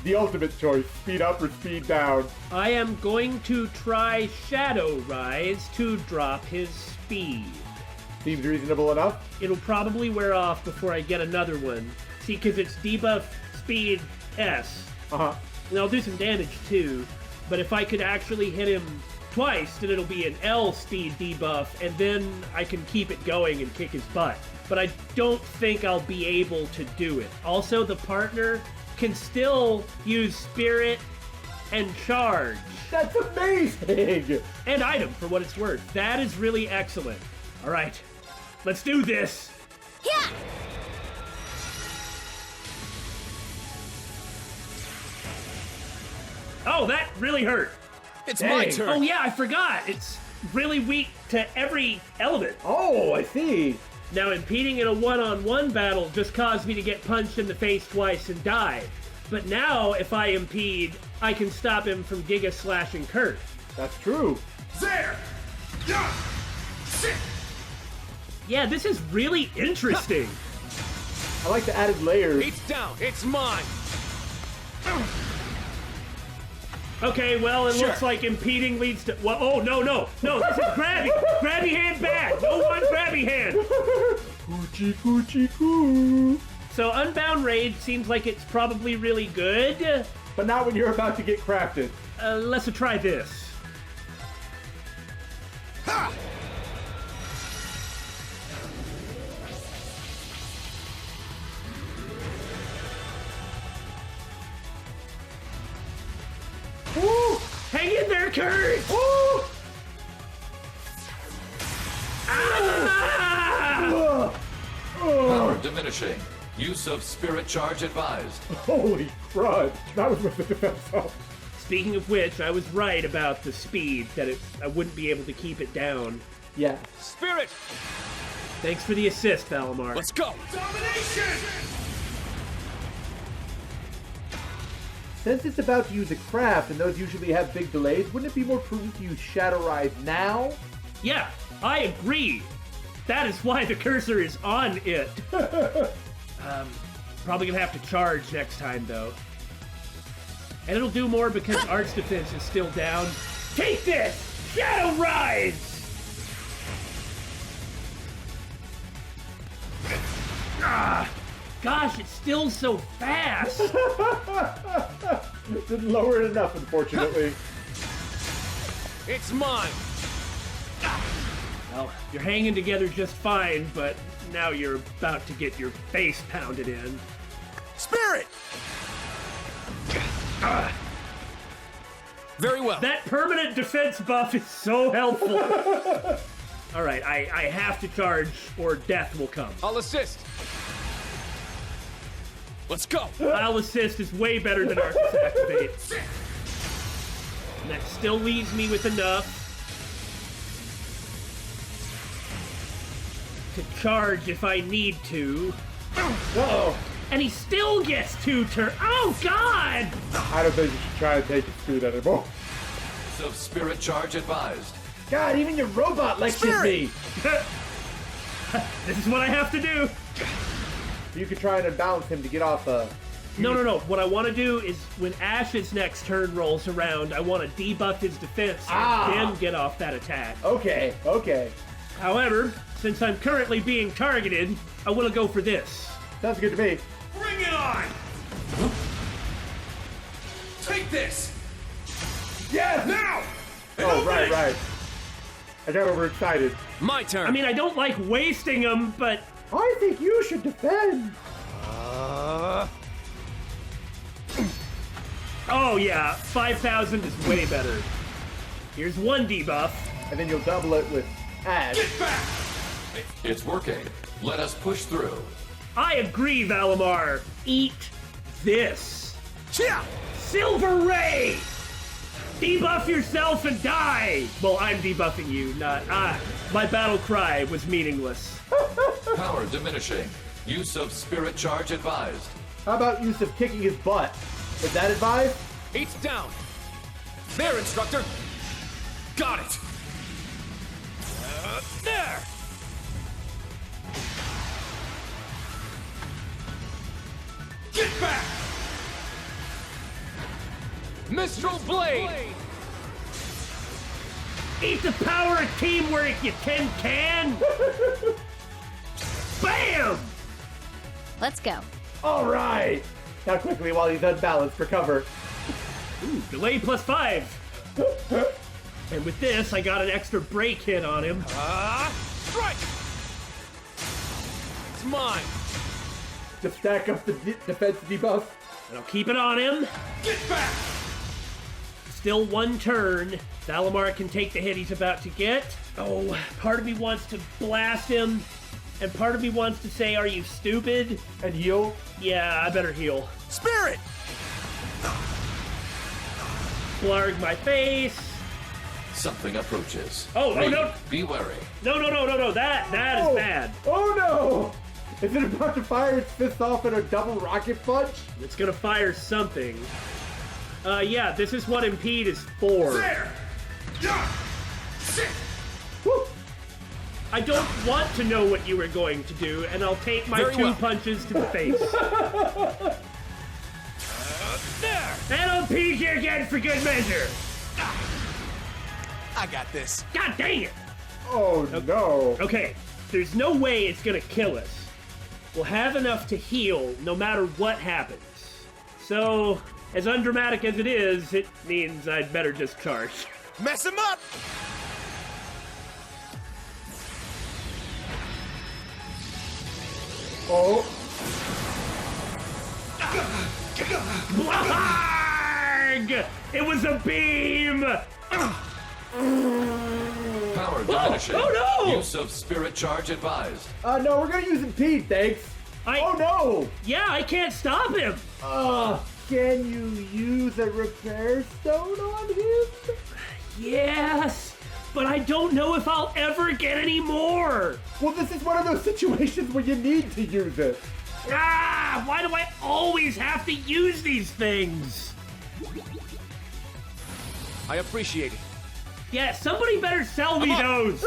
The ultimate choice, speed up or speed down. I am going to try Shadow Rise to drop his speed. Seems reasonable enough. It'll probably wear off before I get another one. See, because it's debuff speed S. Uh-huh. And I'll do some damage too, but if I could actually hit him twice, then it'll be an L speed debuff, and then I can keep it going and kick his butt. But I don't think I'll be able to do it. Also, the partner can still use Spirit and Charge. That's amazing! And Item, for what it's worth. That is really excellent. All right, let's do this. Yeah! Oh, that really hurt. It's my turn. Oh yeah, I forgot. It's really weak to every element. Oh, I see. Now, impeding in a one-on-one battle just caused me to get punched in the face twice and die. But now, if I impede, I can stop him from Giga Slashing Kurt. That's true. There! Yeah! Sit! Yeah, this is really interesting. I like the added layers. It's down. It's mine. Okay, well, it looks like impeding leads to... Well, oh, no. This is grabby. Grabby hand bad. No one grabby hand. Coochie coo. So Unbound Rage seems like it's probably really good. But not when you're about to get crafted. Let's try this. Ha! Woo! Hang in there, Kurt! Woo! Ah! Power diminishing. Use of Spirit Charge advised. Holy crud. That was with the defense up. Speaking of which, I was right about the speed, that I wouldn't be able to keep it down. Yeah. Spirit! Thanks for the assist, Valimar. Let's go! Domination! Since it's about to use a craft, and those usually have big delays, wouldn't it be more prudent to use Shadow Rise now? Yeah, I agree. That is why the cursor is on it. Probably gonna have to charge next time, though. And it'll do more because Arch Defense is still down. Take this! Shadow Rise! Ah! Gosh, it's still so fast! Didn't lower it enough, unfortunately. It's mine! Well, you're hanging together just fine, but now you're about to get your face pounded in. Spirit! Very well. That permanent defense buff is so helpful. All right, I have to charge or death will come. I'll assist. Let's go. I'll assist is way better than Arcus Activate. And that still leaves me with enough to charge if I need to. Uh-oh. And he still gets 2 turns. Oh, God! I don't think you should try and take his food anymore. So spirit charge advised. God, even your robot lectures me. This is what I have to do. You could try and unbalance him to get off No. What I want to do is when Ash's next turn rolls around, I want to debuff his defense and then get off that attack. Okay. However, since I'm currently being targeted, I want to go for this. Sounds good to me. Bring it on! Take this! Yes! Now! Oh, right. I got overexcited. My turn. I mean, I don't like wasting them, but... I think you should defend. Oh, yeah. 5,000 is way better. Here's 1 debuff. And then you'll double it with Ash. Get back! It's working. Let us push through. I agree, Valimar. Eat this. Yeah. Silver Ray! Debuff yourself and die! Well, I'm debuffing you, not... my battle cry was meaningless. Power diminishing. Use of spirit charge advised. How about use of kicking his butt? Is that advised? Eats down. There, instructor. Got it. There. Get back! Mistral Blade. Eat the power of teamwork, you tin can! Bam! Let's go. All right. Now quickly, while he's unbalanced, recover. Ooh, delay +5. And with this, I got an extra break hit on him. Strike. It's mine. To stack up the defense debuff. And I'll keep it on him. Get back! Still 1 turn. Valimar can take the hit he's about to get. Oh, part of me wants to blast him, and part of me wants to say, are you stupid? And heal? Yeah, I better heal. Spirit! Blarg my face. Something approaches. Oh, no. Be wary. No. That is bad. Oh, no. Is it about to fire its fist off in a double rocket punch? It's gonna fire something. Yeah, this is what impede is for. There! Yeah! Sit! Woo. I don't want to know what you were going to do, and I'll take my Very 2 well. punches to the face. There. And I'll peek you again for good measure. I got this. God dang it! Oh, no. Okay, there's no way it's gonna kill us. We'll have enough to heal no matter what happens. So, as undramatic as it is, it means I'd better just charge. Mess him up! Oh. Blarg! It was a beam! Power diminishing. Oh, no! Use of spirit charge advised. No, we're gonna use impede, thanks. Oh, no! Yeah, I can't stop him! Can you use a repair stone on him? Yes, but I don't know if I'll ever get any more! Well, this is one of those situations where you need to use it. Why do I always have to use these things? I appreciate it. Yeah, somebody better sell me those!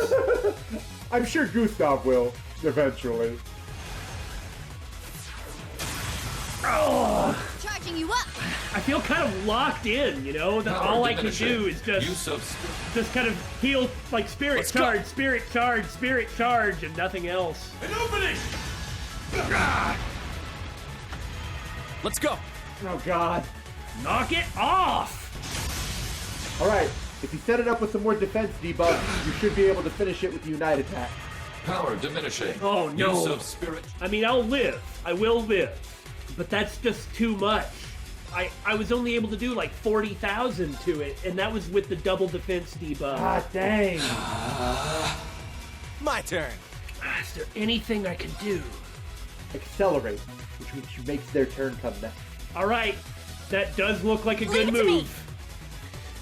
I'm sure Gustav will, eventually. Oh, Charging you up. I feel kind of locked in, you know? That Power all I can diminishing. do is Use of just kind of heal, like spirit Let's charge, go. spirit charge, spirit charge, and nothing else. An opening! Let's go. Oh, God. Knock it off! All right, if you set it up with some more defense debuff, you should be able to finish it with the Unite attack. Power diminishing. Oh, no. Use of spirit. I mean, I'll live. I will live. But that's just too much. I was only able to do like 40,000 to it, and that was with the double defense debuff. Ah, dang. My turn. Is there anything I can do? Accelerate, which makes their turn come next. All right, that does look like a good move.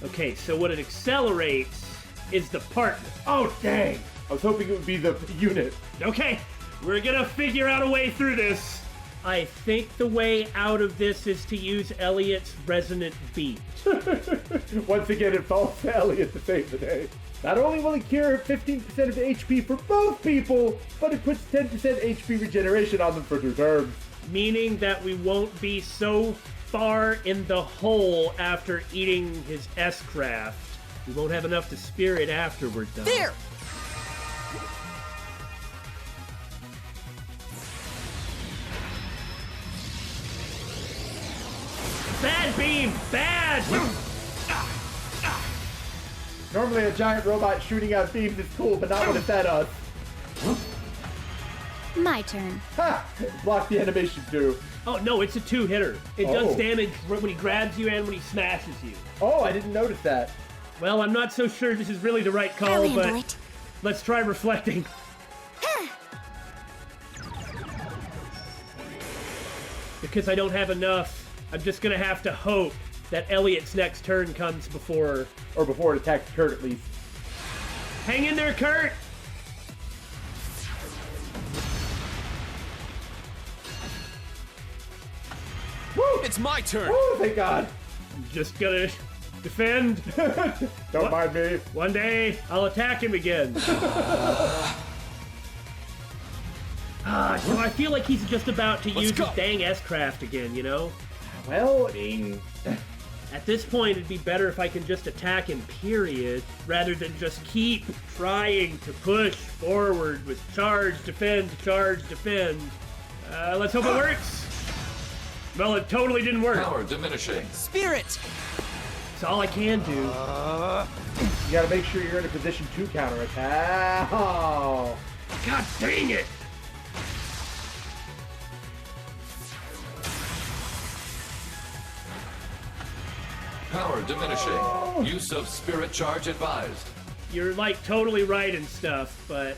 Okay, so what it accelerates is the partner. Oh, dang. I was hoping it would be the unit. Okay, we're gonna figure out a way through this. I think the way out of this is to use Elliot's resonant beat. Once again, it falls to Elliot to save the day. Not only will it cure 15% of HP for both people, but it puts 10% HP regeneration on them for 2 turns. Meaning that we won't be so far in the hole after eating his S-Craft. We won't have enough to spirit after we're done. There! Bad beam! Bad! Normally a giant robot shooting out beams is cool, but not when it's at us. My turn. Ha! Block the animation too. Oh, no, it's a 2-hitter. It does damage when he grabs you and when he smashes you. Oh, I didn't notice that. Well, I'm not so sure this is really the right call, but let's try reflecting. Because I don't have enough, I'm just gonna have to hope that Elliot's next turn comes before... Or before it attacks Kurt, at least. Hang in there, Kurt! Woo! It's my turn! Oh, thank God! I'm just gonna defend. Don't mind me. One day, I'll attack him again. So I feel like he's just about to use his dang S-Craft again, you know? Well, I mean... At this point, it'd be better if I can just attack him, period, rather than just keep trying to push forward with charge, defend, charge, defend. Let's hope it works. Well, it totally didn't work. Power diminishing. Spirit! That's all I can do. You gotta make sure you're in a position to counterattack. Oh. God dang it! Power diminishing. Use of spirit charge advised. You're like totally right and stuff, but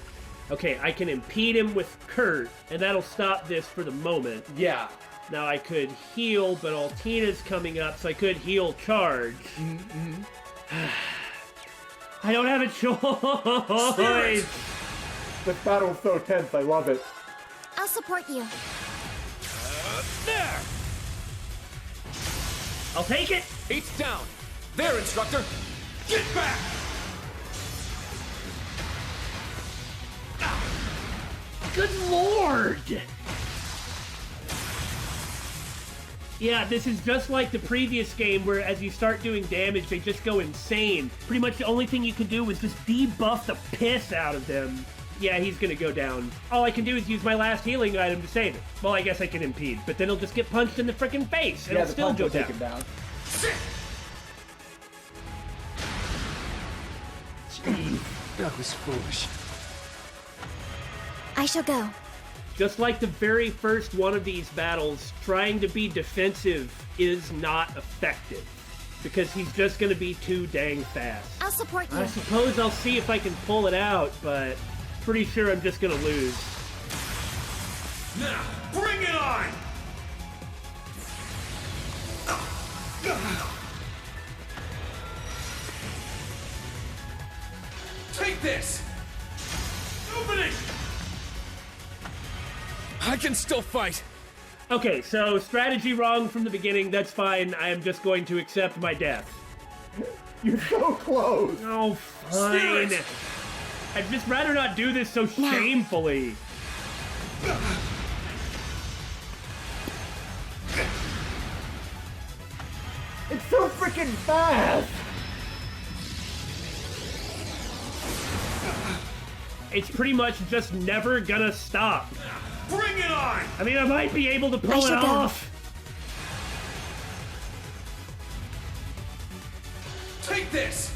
okay, I can impede him with Kurt, and that'll stop this for the moment. Yeah. Now I could heal, but Altina's coming up, so I could heal charge. I don't have a choice. This battle's so tense, I love it. I'll support you. There! I'll take it! 8's down! There, instructor! Get back! Good lord! Yeah, this is just like the previous game where as you start doing damage, they just go insane. Pretty much the only thing you can do is just debuff the piss out of them. Yeah, he's gonna go down. All I can do is use my last healing item to save it. Well, I guess I can impede, but then he'll just get punched in the frickin' face, and Yeah, it'll still punch go will down. take him down. That was foolish. I shall go. Just like the very first one of these battles, trying to be defensive is not effective. Because he's just gonna be too dang fast. I'll support you. I suppose I'll see if I can pull it out, but pretty sure I'm just gonna lose. Now, bring it on! Take this! Opening! I can still fight! Okay, so strategy wrong from the beginning, that's fine. I am just going to accept my death. You're so close! Oh, fine. I'd just rather not do this so shamefully. It's so freaking fast! It's pretty much just never gonna stop. Bring it on! I mean, I might be able to pull it off. Take this!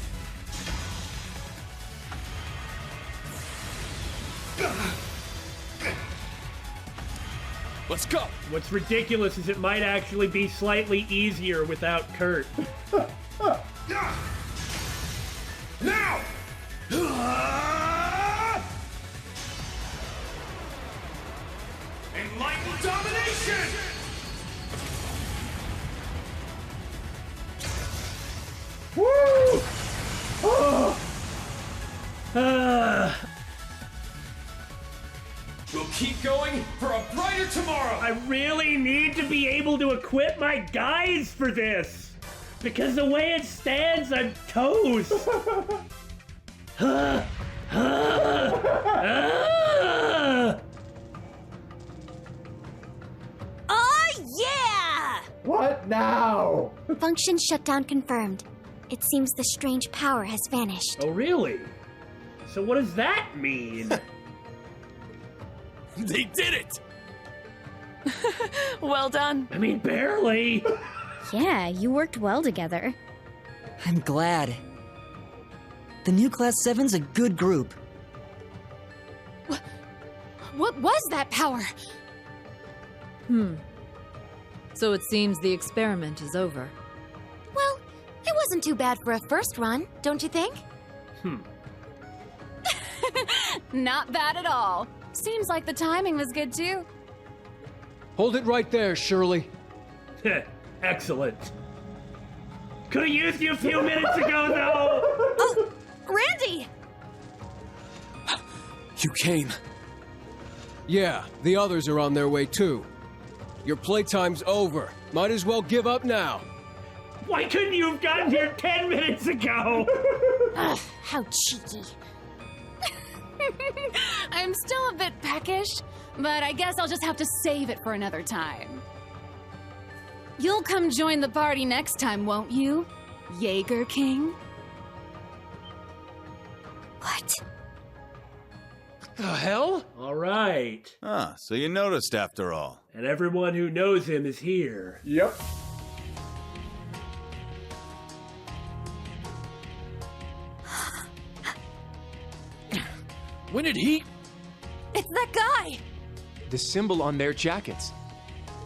Let's go! What's ridiculous is it might actually be slightly easier without Kurt. Now! Enlightened domination! Woo! We'll keep going for a brighter tomorrow! I really need to be able to equip my guys for this! Because the way it stands, I'm toast! Oh, yeah! What now? Function shutdown confirmed. It seems the strange power has vanished. Oh, really? So what does that mean? They did it! Well done. I mean, barely. Yeah, you worked well together. I'm glad. The new Class 7's a good group. What was that power? So it seems the experiment is over. Well, it wasn't too bad for a first run, don't you think? Not bad at all. Seems like the timing was good too. Hold it right there, Shirley. Excellent. Could have used you a few minutes ago, though! Oh, Randy! You came. Yeah, the others are on their way too. Your playtime's over. Might as well give up now. Why couldn't you have gotten here 10 minutes ago? Ugh, how cheeky. I'm still a bit peckish, but I guess I'll just have to save it for another time. You'll come join the party next time, won't you, Jaeger King? What? The hell? All right. Ah, so you noticed after all. And everyone who knows him is here. Yep. When did he? It's that guy! The symbol on their jackets.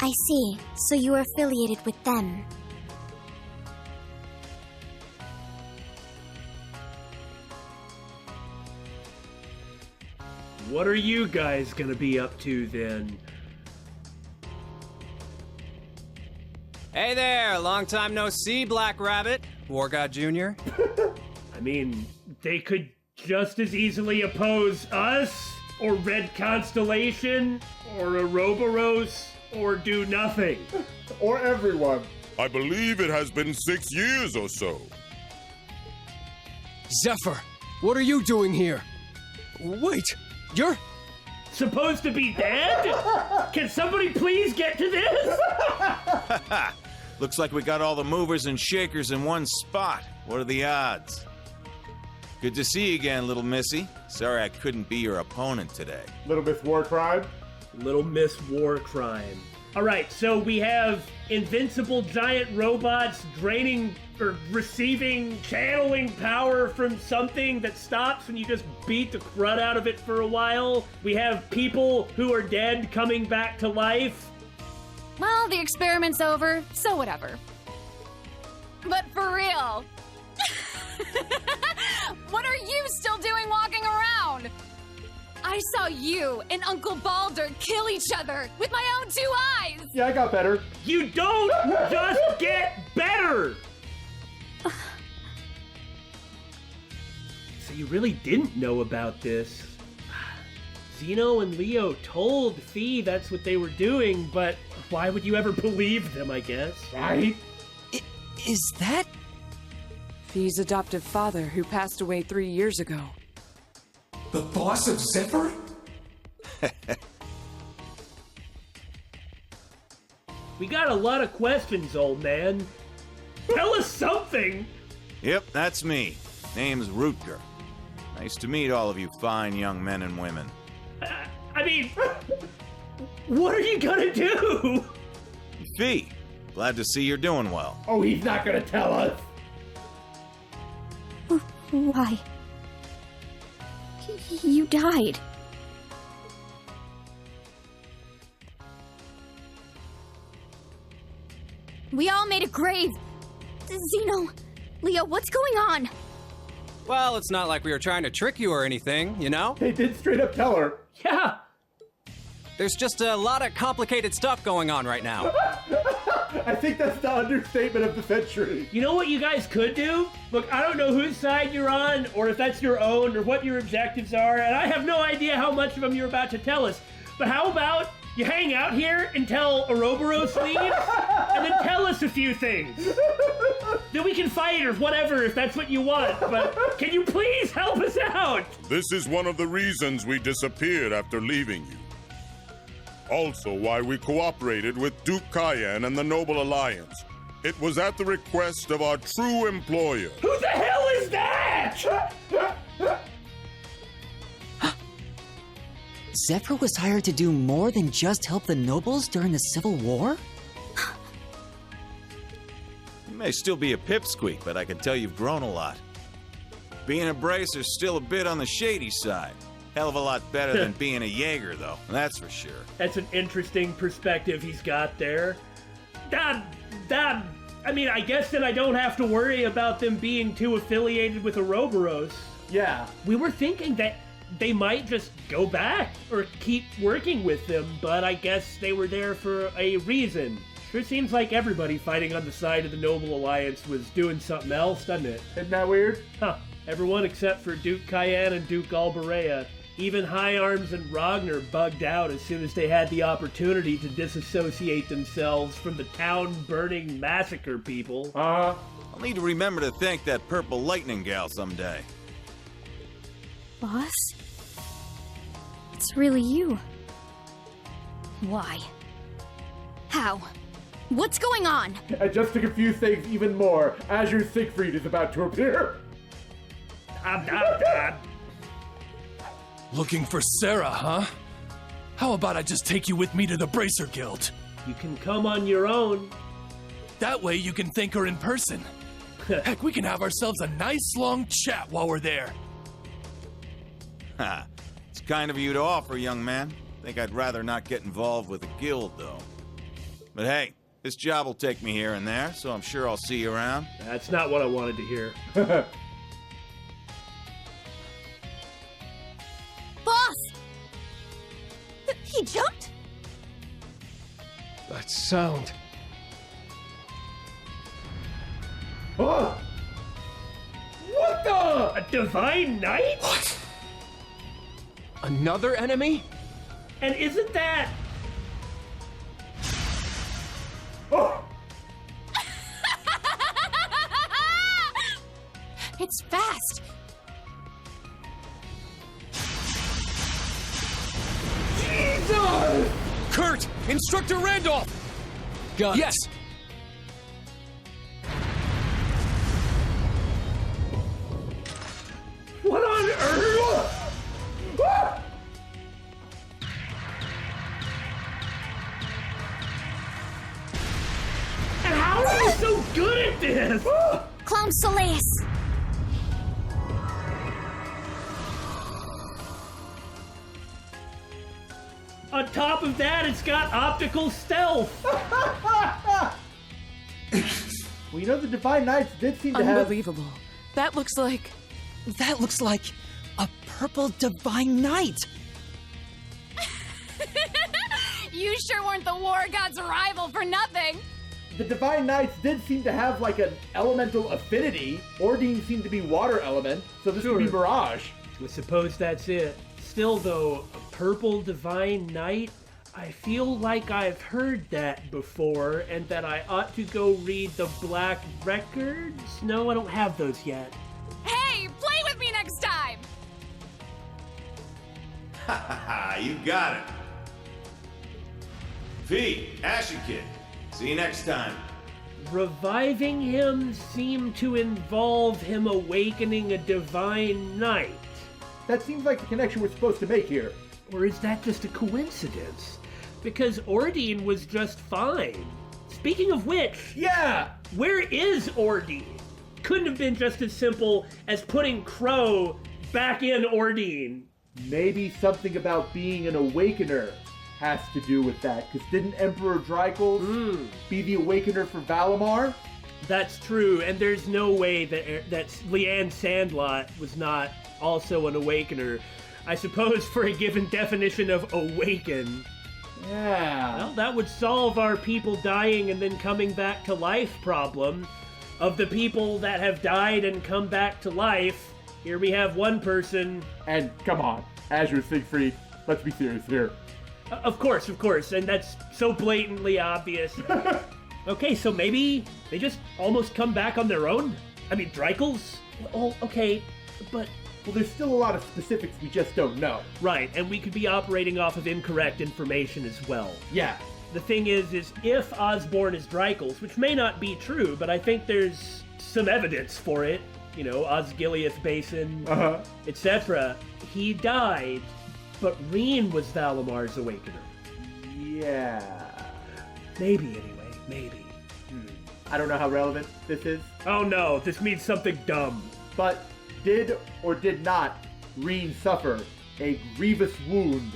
I see. So you are affiliated with them. What are you guys gonna be up to then? Hey there, long time no see, Black Rabbit. War God Jr. I mean, they could just as easily oppose us, or Red Constellation, or Ouroboros, or do nothing. Or everyone. I believe it has been 6 years or so. Zephyr, what are you doing here? Wait, you're... Supposed to be dead? Can somebody please get to this? Looks like we got all the movers and shakers in one spot. What are the odds? Good to see you again, little missy. Sorry I couldn't be your opponent today. Little Miss War Crime. Little Miss War Crime. All right, so we have invincible giant robots draining or receiving, channeling power from something that stops when you just beat the crud out of it for a while. We have people who are dead coming back to life. Well, the experiment's over, so whatever. But for real, what are you still doing walking around? I saw you and Uncle Baldur kill each other with my own 2 eyes! Yeah, I got better. You don't just get better! So you really didn't know about this. Zeno and Leo told Fee that's what they were doing, but why would you ever believe them, I guess? Right? Is that Fee's adoptive father who passed away 3 years ago? The boss of Zephyr? We got a lot of questions, old man. Tell us something! Yep, that's me. Name's Rutger. Nice to meet all of you fine young men and women. I mean, what are you gonna do? Fee, glad to see you're doing well. Oh, he's not gonna tell us. Why? You died. We all made a grave. Zeno, Leo, what's going on? Well, it's not like we were trying to trick you or anything, you know? They did straight up tell her. Yeah. There's just a lot of complicated stuff going on right now. I think that's the understatement of the century. You know what you guys could do? Look, I don't know whose side you're on, or if that's your own, or what your objectives are, and I have no idea how much of them you're about to tell us. But how about you hang out here until Ouroboros leaves, and then tell us a few things? Then we can fight or whatever if that's what you want, but can you please help us out? This is one of the reasons we disappeared after leaving you. Also why we cooperated with Duke Cayenne and the Noble Alliance. It was at the request of our true employer. Who the hell is that? Zephyr was hired to do more than just help the nobles during the Civil War? You may still be a pipsqueak, but I can tell you've grown a lot. Being a bracer's still a bit on the shady side. Hell of a lot better than being a Jaeger, though. That's for sure. That's an interesting perspective he's got there. I mean, I guess then I don't have to worry about them being too affiliated with Ouroboros. Yeah. We were thinking that they might just go back or keep working with them, but I guess they were there for a reason. Sure seems like everybody fighting on the side of the Noble Alliance was doing something else, doesn't it? Isn't that weird? Huh. Everyone except for Duke Cayenne and Duke Alberea. Even High Arms and Ragnar bugged out as soon as they had the opportunity to disassociate themselves from the town-burning massacre people. I'll need to remember to thank that purple lightning gal someday. Boss? It's really you. Why? How? What's going on? And just to confuse things even more, Azure Siegfried is about to appear. Looking for Sarah, huh? How about I just take you with me to the Bracer Guild? You can come on your own. That way you can thank her in person. Heck, we can have ourselves a nice long chat while we're there. Ha! It's kind of you to offer, young man. Think I'd rather not get involved with a guild, though. But hey, this job will take me here and there, so I'm sure I'll see you around. That's not what I wanted to hear. Boss! He jumped? That sound. Oh! What the? A Divine Knight? What? Another enemy? And isn't that... Oh! It's fast. Jesus! Kurt! Instructor Randolph! Got yes! it. What on earth? And how are you so good at this? Clown Solace. On top of that, it's got optical stealth. Well, you know, the Divine Knights did seem to have... Unbelievable. That looks like a purple Divine Knight! You sure weren't the war god's rival for nothing. The Divine Knights did seem to have, like, an elemental affinity. Ordine seemed to be water element, so this would be Mirage. I suppose that's it. Still, though, a purple Divine Knight? I feel like I've heard that before, and that I ought to go read the Black Records? No, I don't have those yet. Hey, play with me next time! Ha ha ha, you got it. V, Ashy Kid. See you next time. Reviving him seemed to involve him awakening a Divine Knight. That seems like the connection we're supposed to make here. Or is that just a coincidence? Because Ordine was just fine. Speaking of which... Yeah! Where is Ordine? Couldn't have been just as simple as putting Crow back in Ordine. Maybe something about being an awakener has to do with that. Because didn't Emperor Drykel be the Awakener for Valimar? That's true, and there's no way that Leanne Sandlot was not also an Awakener. I suppose for a given definition of awaken. Yeah. Well, that would solve our people dying and then coming back to life problem. Of the people that have died and come back to life, here we have one person. And come on, Azure Siegfried, let's be serious here. Of course, and that's so blatantly obvious. Okay, so maybe they just almost come back on their own? I mean, Drykel's? Oh, okay, but... Well, there's still a lot of specifics we just don't know. Right, and we could be operating off of incorrect information as well. Yeah. The thing is if Osborn is Drykel's, which may not be true, but I think there's some evidence for it, you know, Osgiliath Basin, etc. He died, but Reen was Valimar's Awakener. Yeah. Maybe, anyway, maybe. I don't know how relevant this is. Oh no, this means something dumb. But did or did not Reen suffer a grievous wound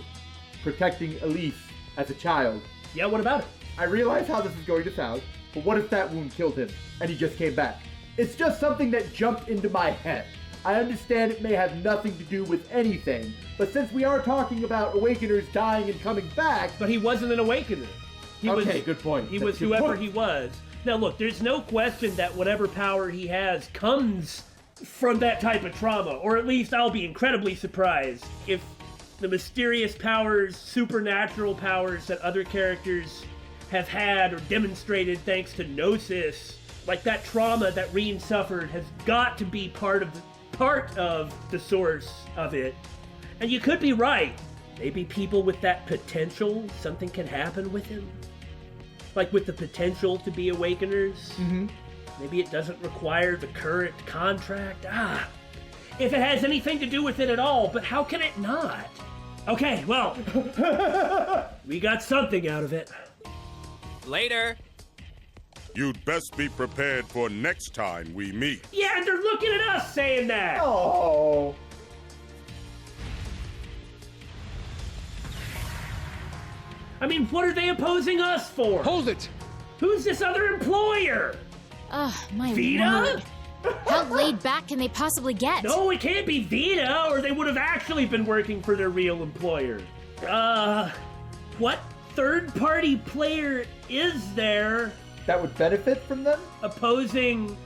protecting Elise as a child? Yeah, what about it? I realize how this is going to sound, but what if that wound killed him and he just came back? It's just something that jumped into my head. I understand it may have nothing to do with anything, but since we are talking about Awakeners dying and coming back... But he wasn't an Awakener. Good point. He was whoever he was. Now look, there's no question that whatever power he has comes from that type of trauma, or at least I'll be incredibly surprised if the mysterious powers, supernatural powers that other characters have had or demonstrated thanks to Gnosis, like that trauma that Reen suffered has got to be part of the source of it. And you could be right. Maybe people with that potential, something can happen with him. Like with the potential to be Awakeners. Maybe it doesn't require the current contract. If it has anything to do with it at all, but how can it not? Okay, well, we got something out of it. Later. You'd best be prepared for next time we meet. Yeah, they're looking at us saying that. Oh. I mean, what are they opposing us for? Hold it! Who's this other employer? My Vita? word. How laid back can they possibly get? No, it can't be Vita, or they would have actually been working for their real employer. What third-party player is there that would benefit from them? Opposing,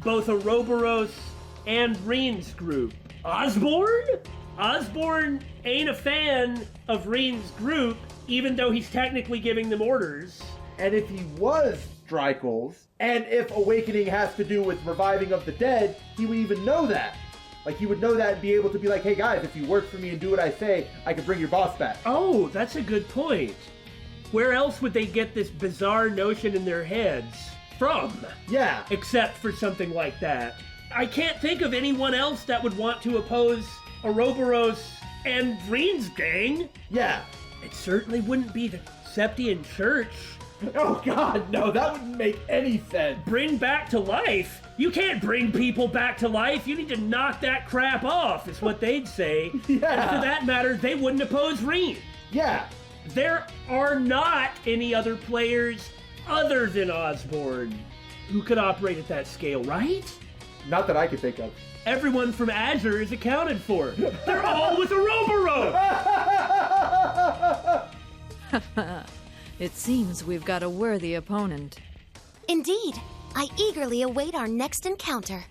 both Ouroboros and Reen's group. Osborn? Osborn ain't a fan of Reen's group, even though he's technically giving them orders. And if he was Drykel's, and if awakening has to do with reviving of the dead, he would even know that. Like, he would know that and be able to be like, hey guys, if you work for me and do what I say, I can bring your boss back. Oh, that's a good point. Where else would they get this bizarre notion in their heads from? Yeah. Except for something like that. I can't think of anyone else that would want to oppose Ouroboros and Reen's gang. Yeah. It certainly wouldn't be the Septian Church. Oh god, no, that wouldn't make any sense. Bring back to life? You can't bring people back to life. You need to knock that crap off, is what they'd say. Yeah. And for that matter, they wouldn't oppose Reen. Yeah. There are not any other players other than Osborn who could operate at that scale, right? Not that I could think of. Everyone from Azure is accounted for. They're all with Ouroboros! It seems we've got a worthy opponent. Indeed. I eagerly await our next encounter.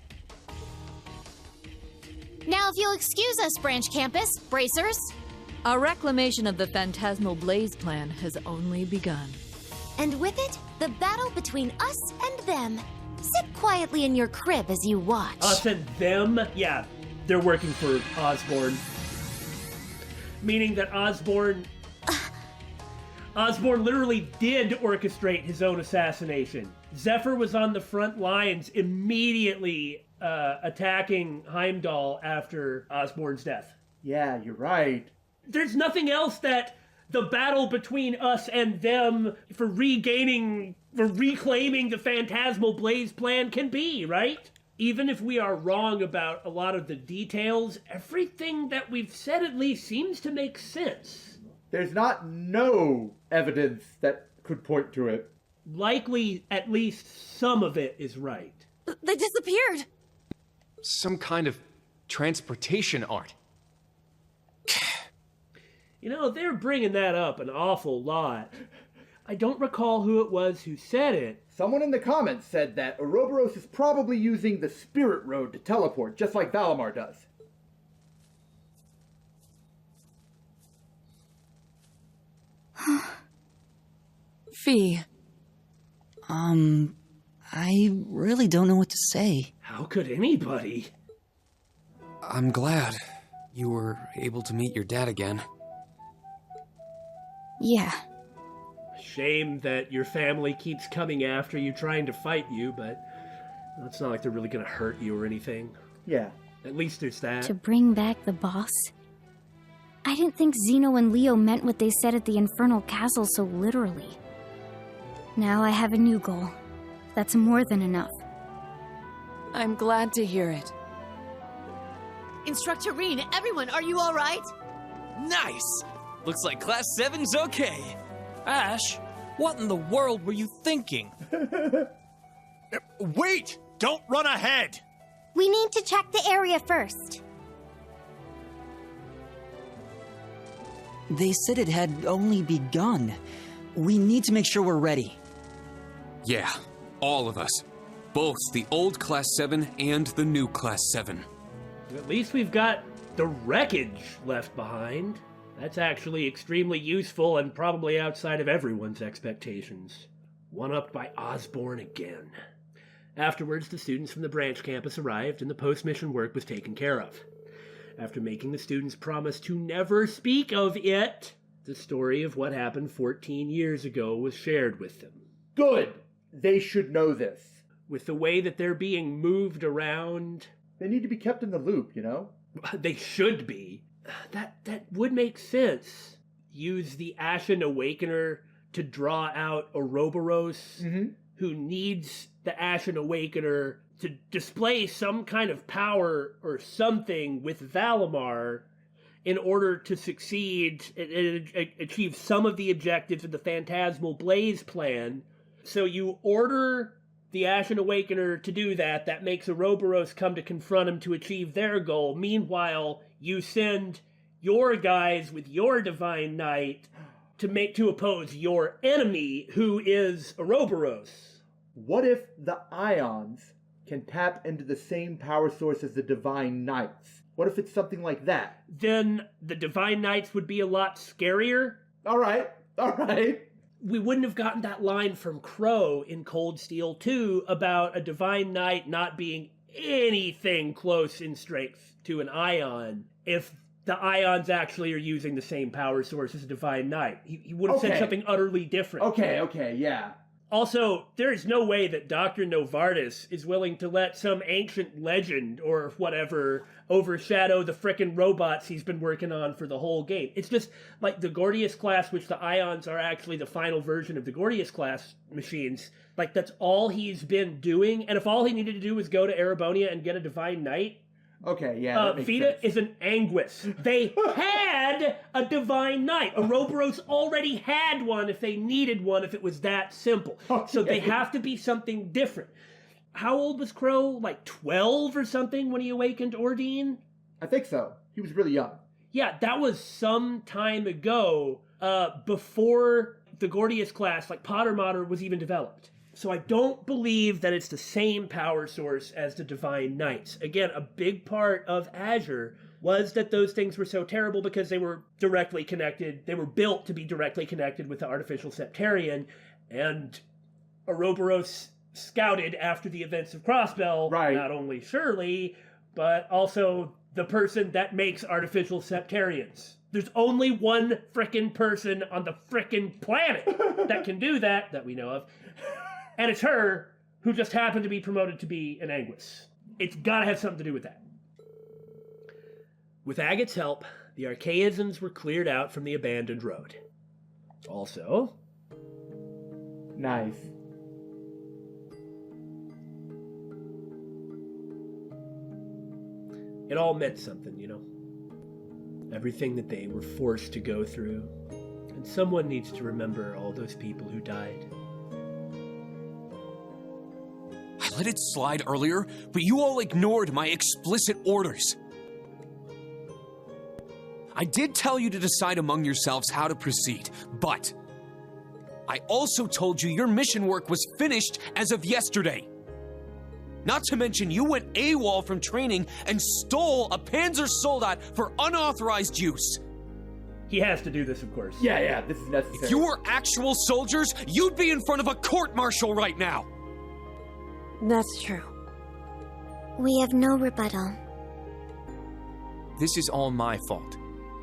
Now, if you'll excuse us, Branch Campus, bracers. Our reclamation of the Phantasmal Blaze Plan has only begun. And with it, the battle between us and them. Sit quietly in your crib as you watch. Us and them? Yeah, they're working for Osborn. Meaning that Osborn literally did orchestrate his own assassination. Zephyr was on the front lines immediately attacking Heimdall after Osborn's death. Yeah, you're right. There's nothing else that the battle between us and them for reclaiming the Phantasmal Blaze Plan can be, right? Even if we are wrong about a lot of the details, everything that we've said at least seems to make sense. There's not no evidence that could point to it. Likely, at least some of it is right. They disappeared! Some kind of transportation art. You know, they're bringing that up an awful lot. I don't recall who it was who said it. Someone in the comments said that Ouroboros is probably using the Spirit Road to teleport, just like Valimar does. Fee. I really don't know what to say. How could anybody? I'm glad you were able to meet your dad again. Yeah. Shame that your family keeps coming after you, trying to fight you, but it's not like they're really gonna hurt you or anything. Yeah. At least there's that. To bring back the boss? I didn't think Zeno and Leo meant what they said at the Infernal Castle so literally. Now I have a new goal. That's more than enough. I'm glad to hear it. Instructor Reen, everyone, are you all right? Nice! Looks like Class 7's okay. Ash, what in the world were you thinking? Wait! Don't run ahead! We need to check the area first. They said it had only begun. We need to make sure we're ready. Yeah, all of us. Both the old Class 7 and the new Class 7. At least we've got the wreckage left behind. That's actually extremely useful and probably outside of everyone's expectations. One-upped by Osborne again. Afterwards, the students from the branch campus arrived and the post-mission work was taken care of. After making the students promise to never speak of it, the story of what happened 14 years ago was shared with them. Good! They should know this. With the way that they're being moved around... They need to be kept in the loop, you know? They should be. That would make sense. Use the Ashen Awakener to draw out Ouroboros, who needs the Ashen Awakener to display some kind of power or something with Valimar in order to succeed and achieve some of the objectives of the Phantasmal Blaze Plan. So you order the Ashen Awakener to do that. That makes Ouroboros come to confront him to achieve their goal. Meanwhile, you send your guys with your Divine Knight to oppose your enemy, who is Ouroboros. What if the Ions can tap into the same power source as the Divine Knights? What if it's something like that? Then the Divine Knights would be a lot scarier. All right. We wouldn't have gotten that line from Crow in Cold Steel 2 about a Divine Knight not being anything close in strength to an Ion if the Ions actually are using the same power source as a Divine Knight. He would have said something utterly different. Okay, yeah. Also, there is no way that Dr. Novartis is willing to let some ancient legend or whatever overshadow the frickin' robots he's been working on for the whole game. It's just like the Gordius class, which the Ions are actually the final version of the Gordius class machines. Like, that's all he's been doing. And if all he needed to do was go to Erebonia and get a Divine Knight, okay, yeah, that makes Vita sense. is an Anguis. They had a Divine Knight. Ouroboros already had one if they needed one, if it was that simple. Okay. So they have to be something different. How old was Crow? Like 12 or something when he awakened Ordine? I think so. He was really young. Yeah, that was some time ago, before the Gordius class, like Potter Modder, was even developed. So I don't believe that it's the same power source as the Divine Knights. Again, a big part of Azure was that those things were so terrible because they were directly connected. They were built to be directly connected with the artificial Septarian, and Ouroboros scouted after the events of Crossbell, not only Shirley, but also the person that makes artificial Septarians. There's only one frickin' person on the frickin' planet that can do that we know of. And it's her, who just happened to be promoted to be an Anguis. It's gotta have something to do with that. With Agate's help, the Archaisms were cleared out from the abandoned road. Also... Nice. It all meant something, you know? Everything that they were forced to go through. And someone needs to remember all those people who died. I let it slide earlier, but you all ignored my explicit orders. I did tell you to decide among yourselves how to proceed, but I also told you your mission work was finished as of yesterday. Not to mention you went AWOL from training and stole a Panzer Soldat for unauthorized use. He has to do this, of course. Yeah, this is necessary. If you were actual soldiers, you'd be in front of a court-martial right now. That's true. We have no rebuttal. This is all my fault.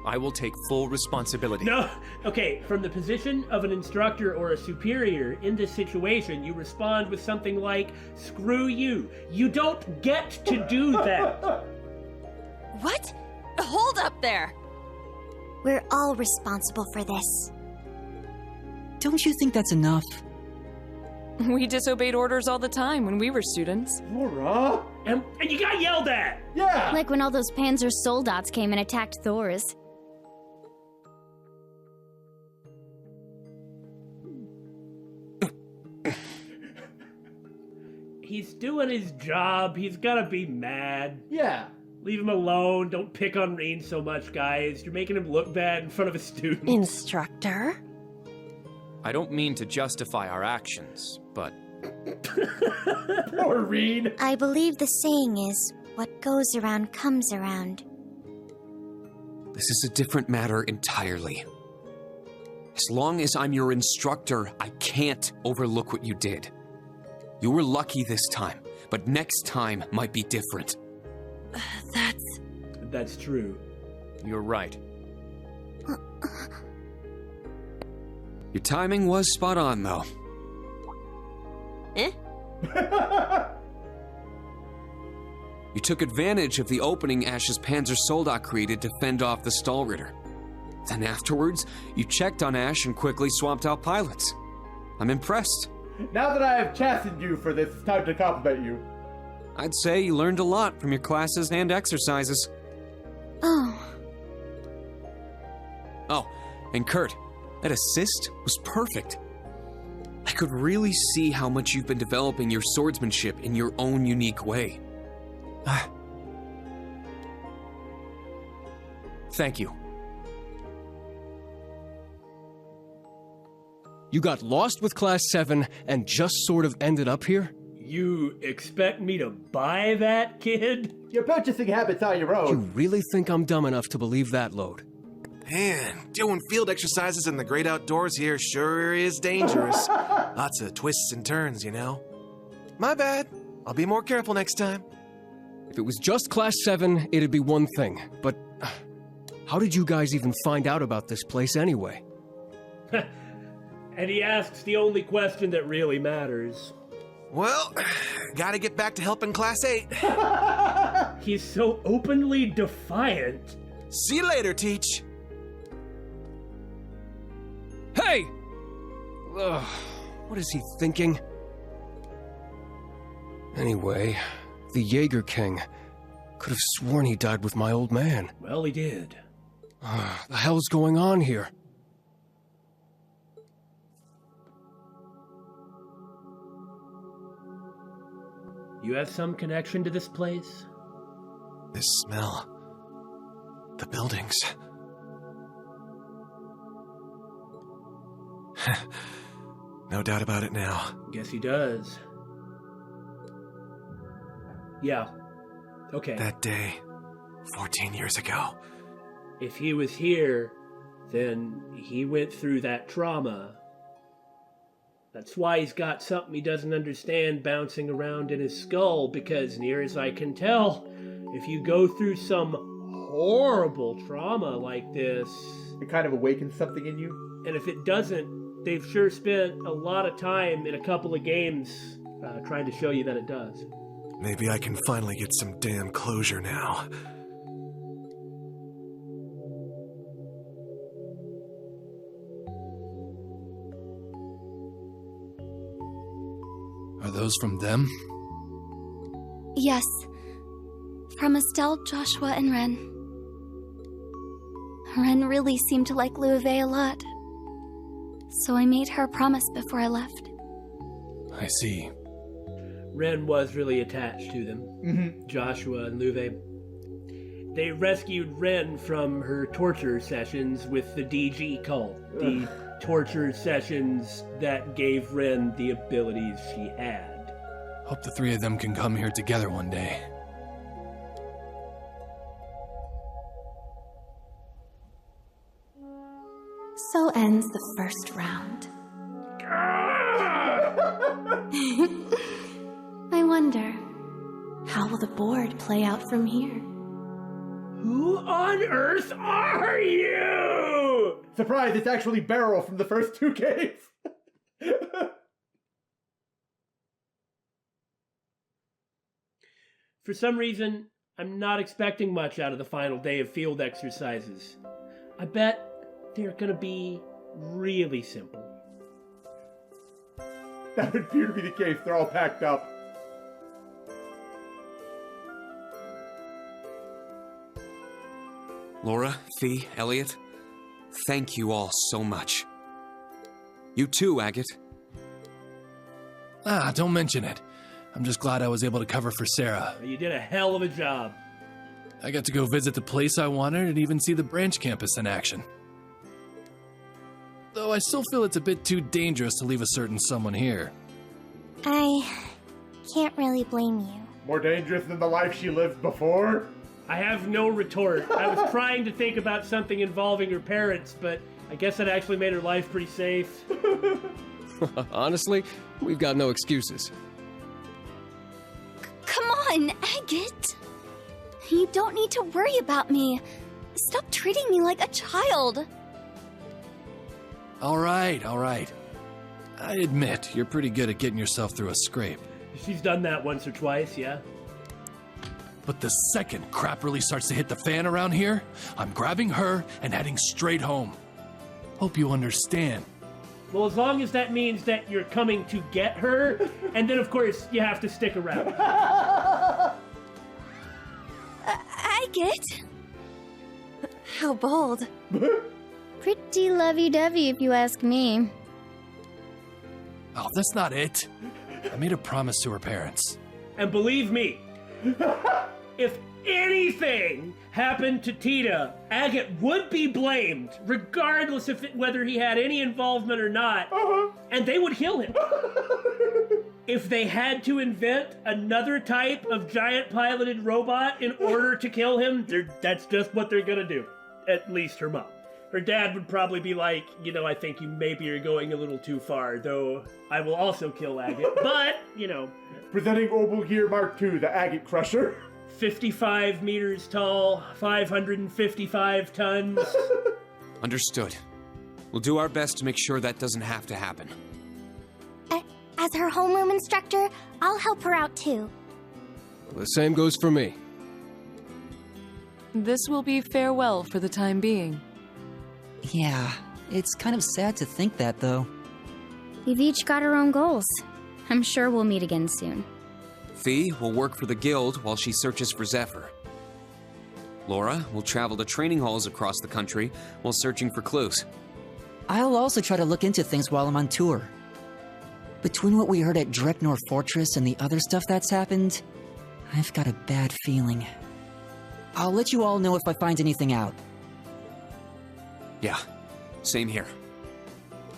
I will take full responsibility. No, okay, from the position of an instructor or a superior in this situation, you respond with something like, screw you. You don't get to do that. What? Hold up there. We're all responsible for this. Don't you think that's enough? We disobeyed orders all the time when we were students. Laura? And you got yelled at! Yeah! Like when all those Panzer Soldats came and attacked Thor's. He's doing his job. He's gotta be mad. Yeah. Leave him alone. Don't pick on Reen so much, guys. You're making him look bad in front of a student. Instructor? I don't mean to justify our actions, but... Poor Reen. I believe the saying is, what goes around comes around. This is a different matter entirely. As long as I'm your instructor, I can't overlook what you did. You were lucky this time, but next time might be different. That's true. You're right. Your timing was spot on, though. Eh? You took advantage of the opening Ash's Panzer Soldat created to fend off the Stahlritter. Then afterwards, you checked on Ash and quickly swapped out pilots. I'm impressed. Now that I have chastened you for this, it's time to compliment you. I'd say you learned a lot from your classes and exercises. Oh. Oh, and Kurt, that assist was perfect. I could really see how much you've been developing your swordsmanship in your own unique way. Thank you. You got lost with Class 7 and just sort of ended up here? You expect me to buy that, kid? Your purchasing habits are your own. You really think I'm dumb enough to believe that, Lode? Man, doing field exercises in the great outdoors here sure is dangerous. Lots of twists and turns, you know. My bad. I'll be more careful next time. If it was just Class 7, it'd be one thing. But how did you guys even find out about this place anyway? And he asks the only question that really matters. Well, gotta get back to helping Class 8. He's so openly defiant. See you later, Teach. Hey! Ugh, what is he thinking? Anyway, the Jaeger King. Could have sworn he died with my old man. Well, he did. The hell's going on here? You have some connection to this place? This smell. The buildings. No doubt about it now. Guess he does. Yeah. Okay. That day, 14 years ago. If he was here, then he went through that trauma. That's why he's got something he doesn't understand bouncing around in his skull, because near as I can tell, if you go through some horrible trauma like this... It kind of awakens something in you? And if it doesn't, they've sure spent a lot of time in a couple of games trying to show you that it does. Maybe I can finally get some damn closure now. Are those from them? Yes. From Estelle, Joshua, and Ren. Ren really seemed to like Louvet a lot. So I made her a promise before I left. I see. Ren was really attached to them. Mm-hmm. Joshua and Luve. They rescued Ren from her torture sessions with the DG cult. The torture sessions that gave Ren the abilities she had. Hope the three of them can come here together one day. So ends the first round. I wonder, how will the board play out from here? Who on earth are you? Surprise, it's actually Beryl from the first 2 games. For some reason, I'm not expecting much out of the final day of field exercises. I bet they're gonna be really simple. That would appear to be the case. They're all packed up. Laura, Fee, Elliot, thank you all so much. You too, Agate. Don't mention it. I'm just glad I was able to cover for Sarah. You did a hell of a job. I got to go visit the place I wanted and even see the branch campus in action. Though I still feel it's a bit too dangerous to leave a certain someone here. I can't really blame you. More dangerous than the life she lived before? I have no retort. I was trying to think about something involving her parents, but I guess that actually made her life pretty safe. Honestly, we've got no excuses. Come on, Agate! You don't need to worry about me. Stop treating me like a child. All right. I admit, you're pretty good at getting yourself through a scrape. She's done that once or twice, yeah? But the second crap really starts to hit the fan around here, I'm grabbing her and heading straight home. Hope you understand. Well, as long as that means that you're coming to get her, and then of course you have to stick around. Agate? How bold. Pretty lovey-dovey if you ask me. Oh, that's not it. I made a promise to her parents. And believe me, if anything happened to Tita, Agate would be blamed, regardless of whether he had any involvement or not, and they would kill him. If they had to invent another type of giant piloted robot in order to kill him, that's just what they're gonna do. At least her mom. Her dad would probably be like, I think you maybe are going a little too far, though I will also kill Agate. But, Presenting Obel Gear Mark II, the Agate Crusher. 55 meters tall, 555 tons. Understood. We'll do our best to make sure that doesn't have to happen. As her homeroom instructor, I'll help her out too. The same goes for me. This will be farewell for the time being. Yeah, it's kind of sad to think that, though. We've each got our own goals. I'm sure we'll meet again soon. Fee will work for the guild while she searches for Zephyr. Laura will travel to training halls across the country while searching for clues. I'll also try to look into things while I'm on tour. Between what we heard at Dreknor Fortress and the other stuff that's happened, I've got a bad feeling. I'll let you all know if I find anything out. Yeah, same here.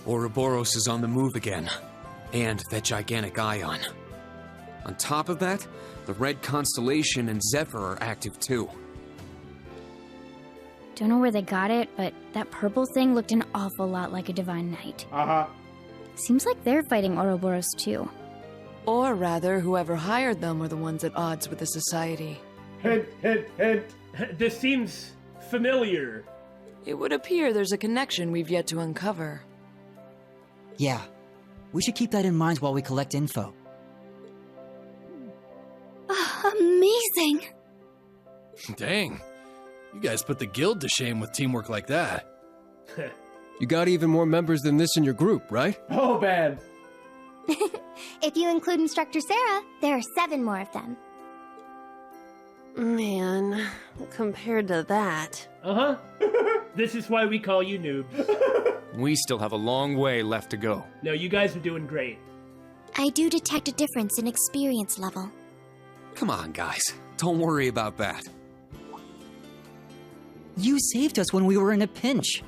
Ouroboros is on the move again, and that gigantic ion. On top of that, the Red Constellation and Zephyr are active too. Don't know where they got it, but that purple thing looked an awful lot like a Divine Knight. Seems like they're fighting Ouroboros too. Or rather, whoever hired them were the ones at odds with the Society. Hint, hint, hint. This seems familiar. It would appear there's a connection we've yet to uncover. Yeah, we should keep that in mind while we collect info. Amazing! Dang. You guys put the guild to shame with teamwork like that. You got even more members than this in your group, right? Oh, man. If you include Instructor Sarah, there are 7 more of them. Man, compared to that. This is why we call you noobs. We still have a long way left to go. No, you guys are doing great. I do detect a difference in experience level. Come on, guys. Don't worry about that. You saved us when we were in a pinch.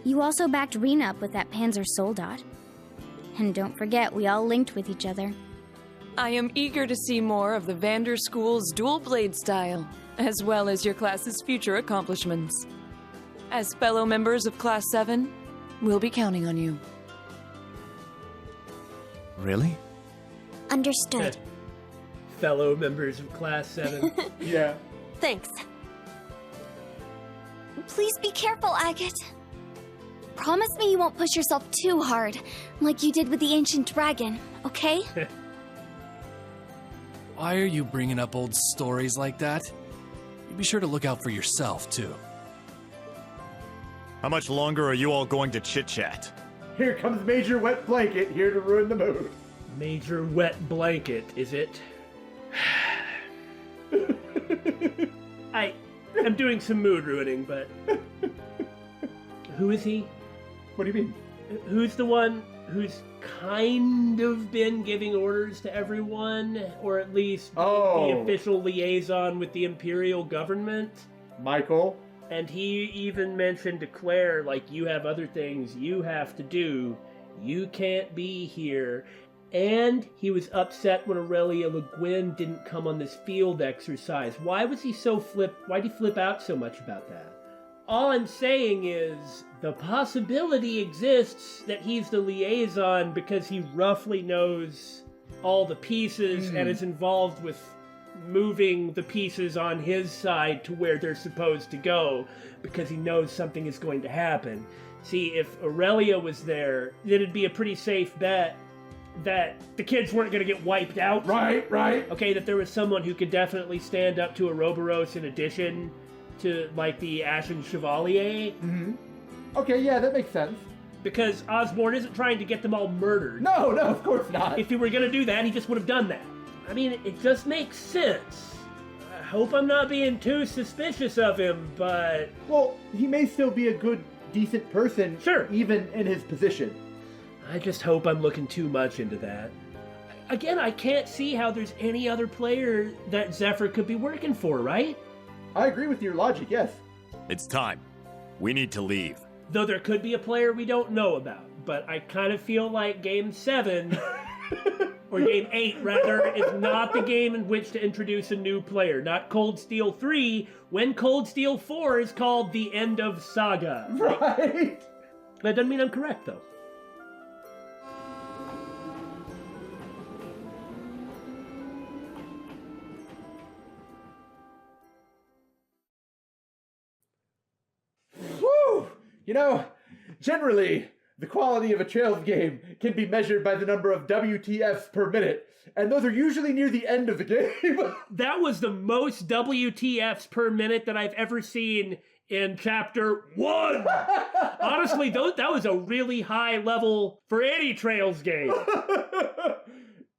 You also backed Rena up with that Panzer Soldat. And don't forget, we all linked with each other. I am eager to see more of the Vander School's dual blade style, as well as your class's future accomplishments. As fellow members of Class 7, we'll be counting on you. Really? Understood. Fellow members of Class 7. Yeah. Thanks. Please be careful, Agate. Promise me you won't push yourself too hard, like you did with the ancient dragon, okay? Why are you bringing up old stories like that? You be sure to look out for yourself, too. How much longer are you all going to chit-chat? Here comes Major Wet Blanket, here to ruin the mood. Major Wet Blanket, is it? I'm doing some mood ruining, but... Who is he? What do you mean? Who's the one who's kind of been giving orders to everyone? Or at least the official liaison with the Imperial government? Michael? And he even mentioned to Claire, like, you have other things you have to do. You can't be here. And he was upset when Aurelia Le Guin didn't come on this field exercise. Why was he so why'd he flip out so much about that? All I'm saying is, the possibility exists that he's the liaison because he roughly knows all the pieces and is involved with moving the pieces on his side to where they're supposed to go because he knows something is going to happen. See, if Aurelia was there, then it'd be a pretty safe bet that the kids weren't going to get wiped out. Right. Okay, that there was someone who could definitely stand up to Ouroboros in addition to, like, the Ashen Chevalier. Mm-hmm. Okay, yeah, that makes sense. Because Osborn isn't trying to get them all murdered. No, of course not. If he were going to do that, he just would have done that. I mean, it just makes sense. I hope I'm not being too suspicious of him, but... Well, he may still be a good, decent person. Sure. Even in his position. I just hope I'm looking too much into that. Again, I can't see how there's any other player that Zephyr could be working for, right? I agree with your logic, yes. It's time. We need to leave. Though there could be a player we don't know about, but I kind of feel like Game 7, or Game 8 rather, is not the game in which to introduce a new player. Not Cold Steel 3, when Cold Steel 4 is called The End of Saga. Right. That doesn't mean I'm correct, though. You know, generally, the quality of a Trails game can be measured by the number of WTFs per minute, and those are usually near the end of the game. That was the most WTFs per minute that I've ever seen in Chapter 1! Honestly, that was a really high level for any Trails game.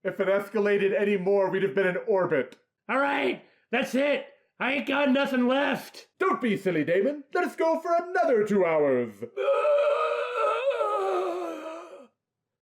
If it escalated any more, we'd have been in orbit. All right, that's it. I ain't got nothing left. Don't be silly, Daymon. Let us go for another 2 hours.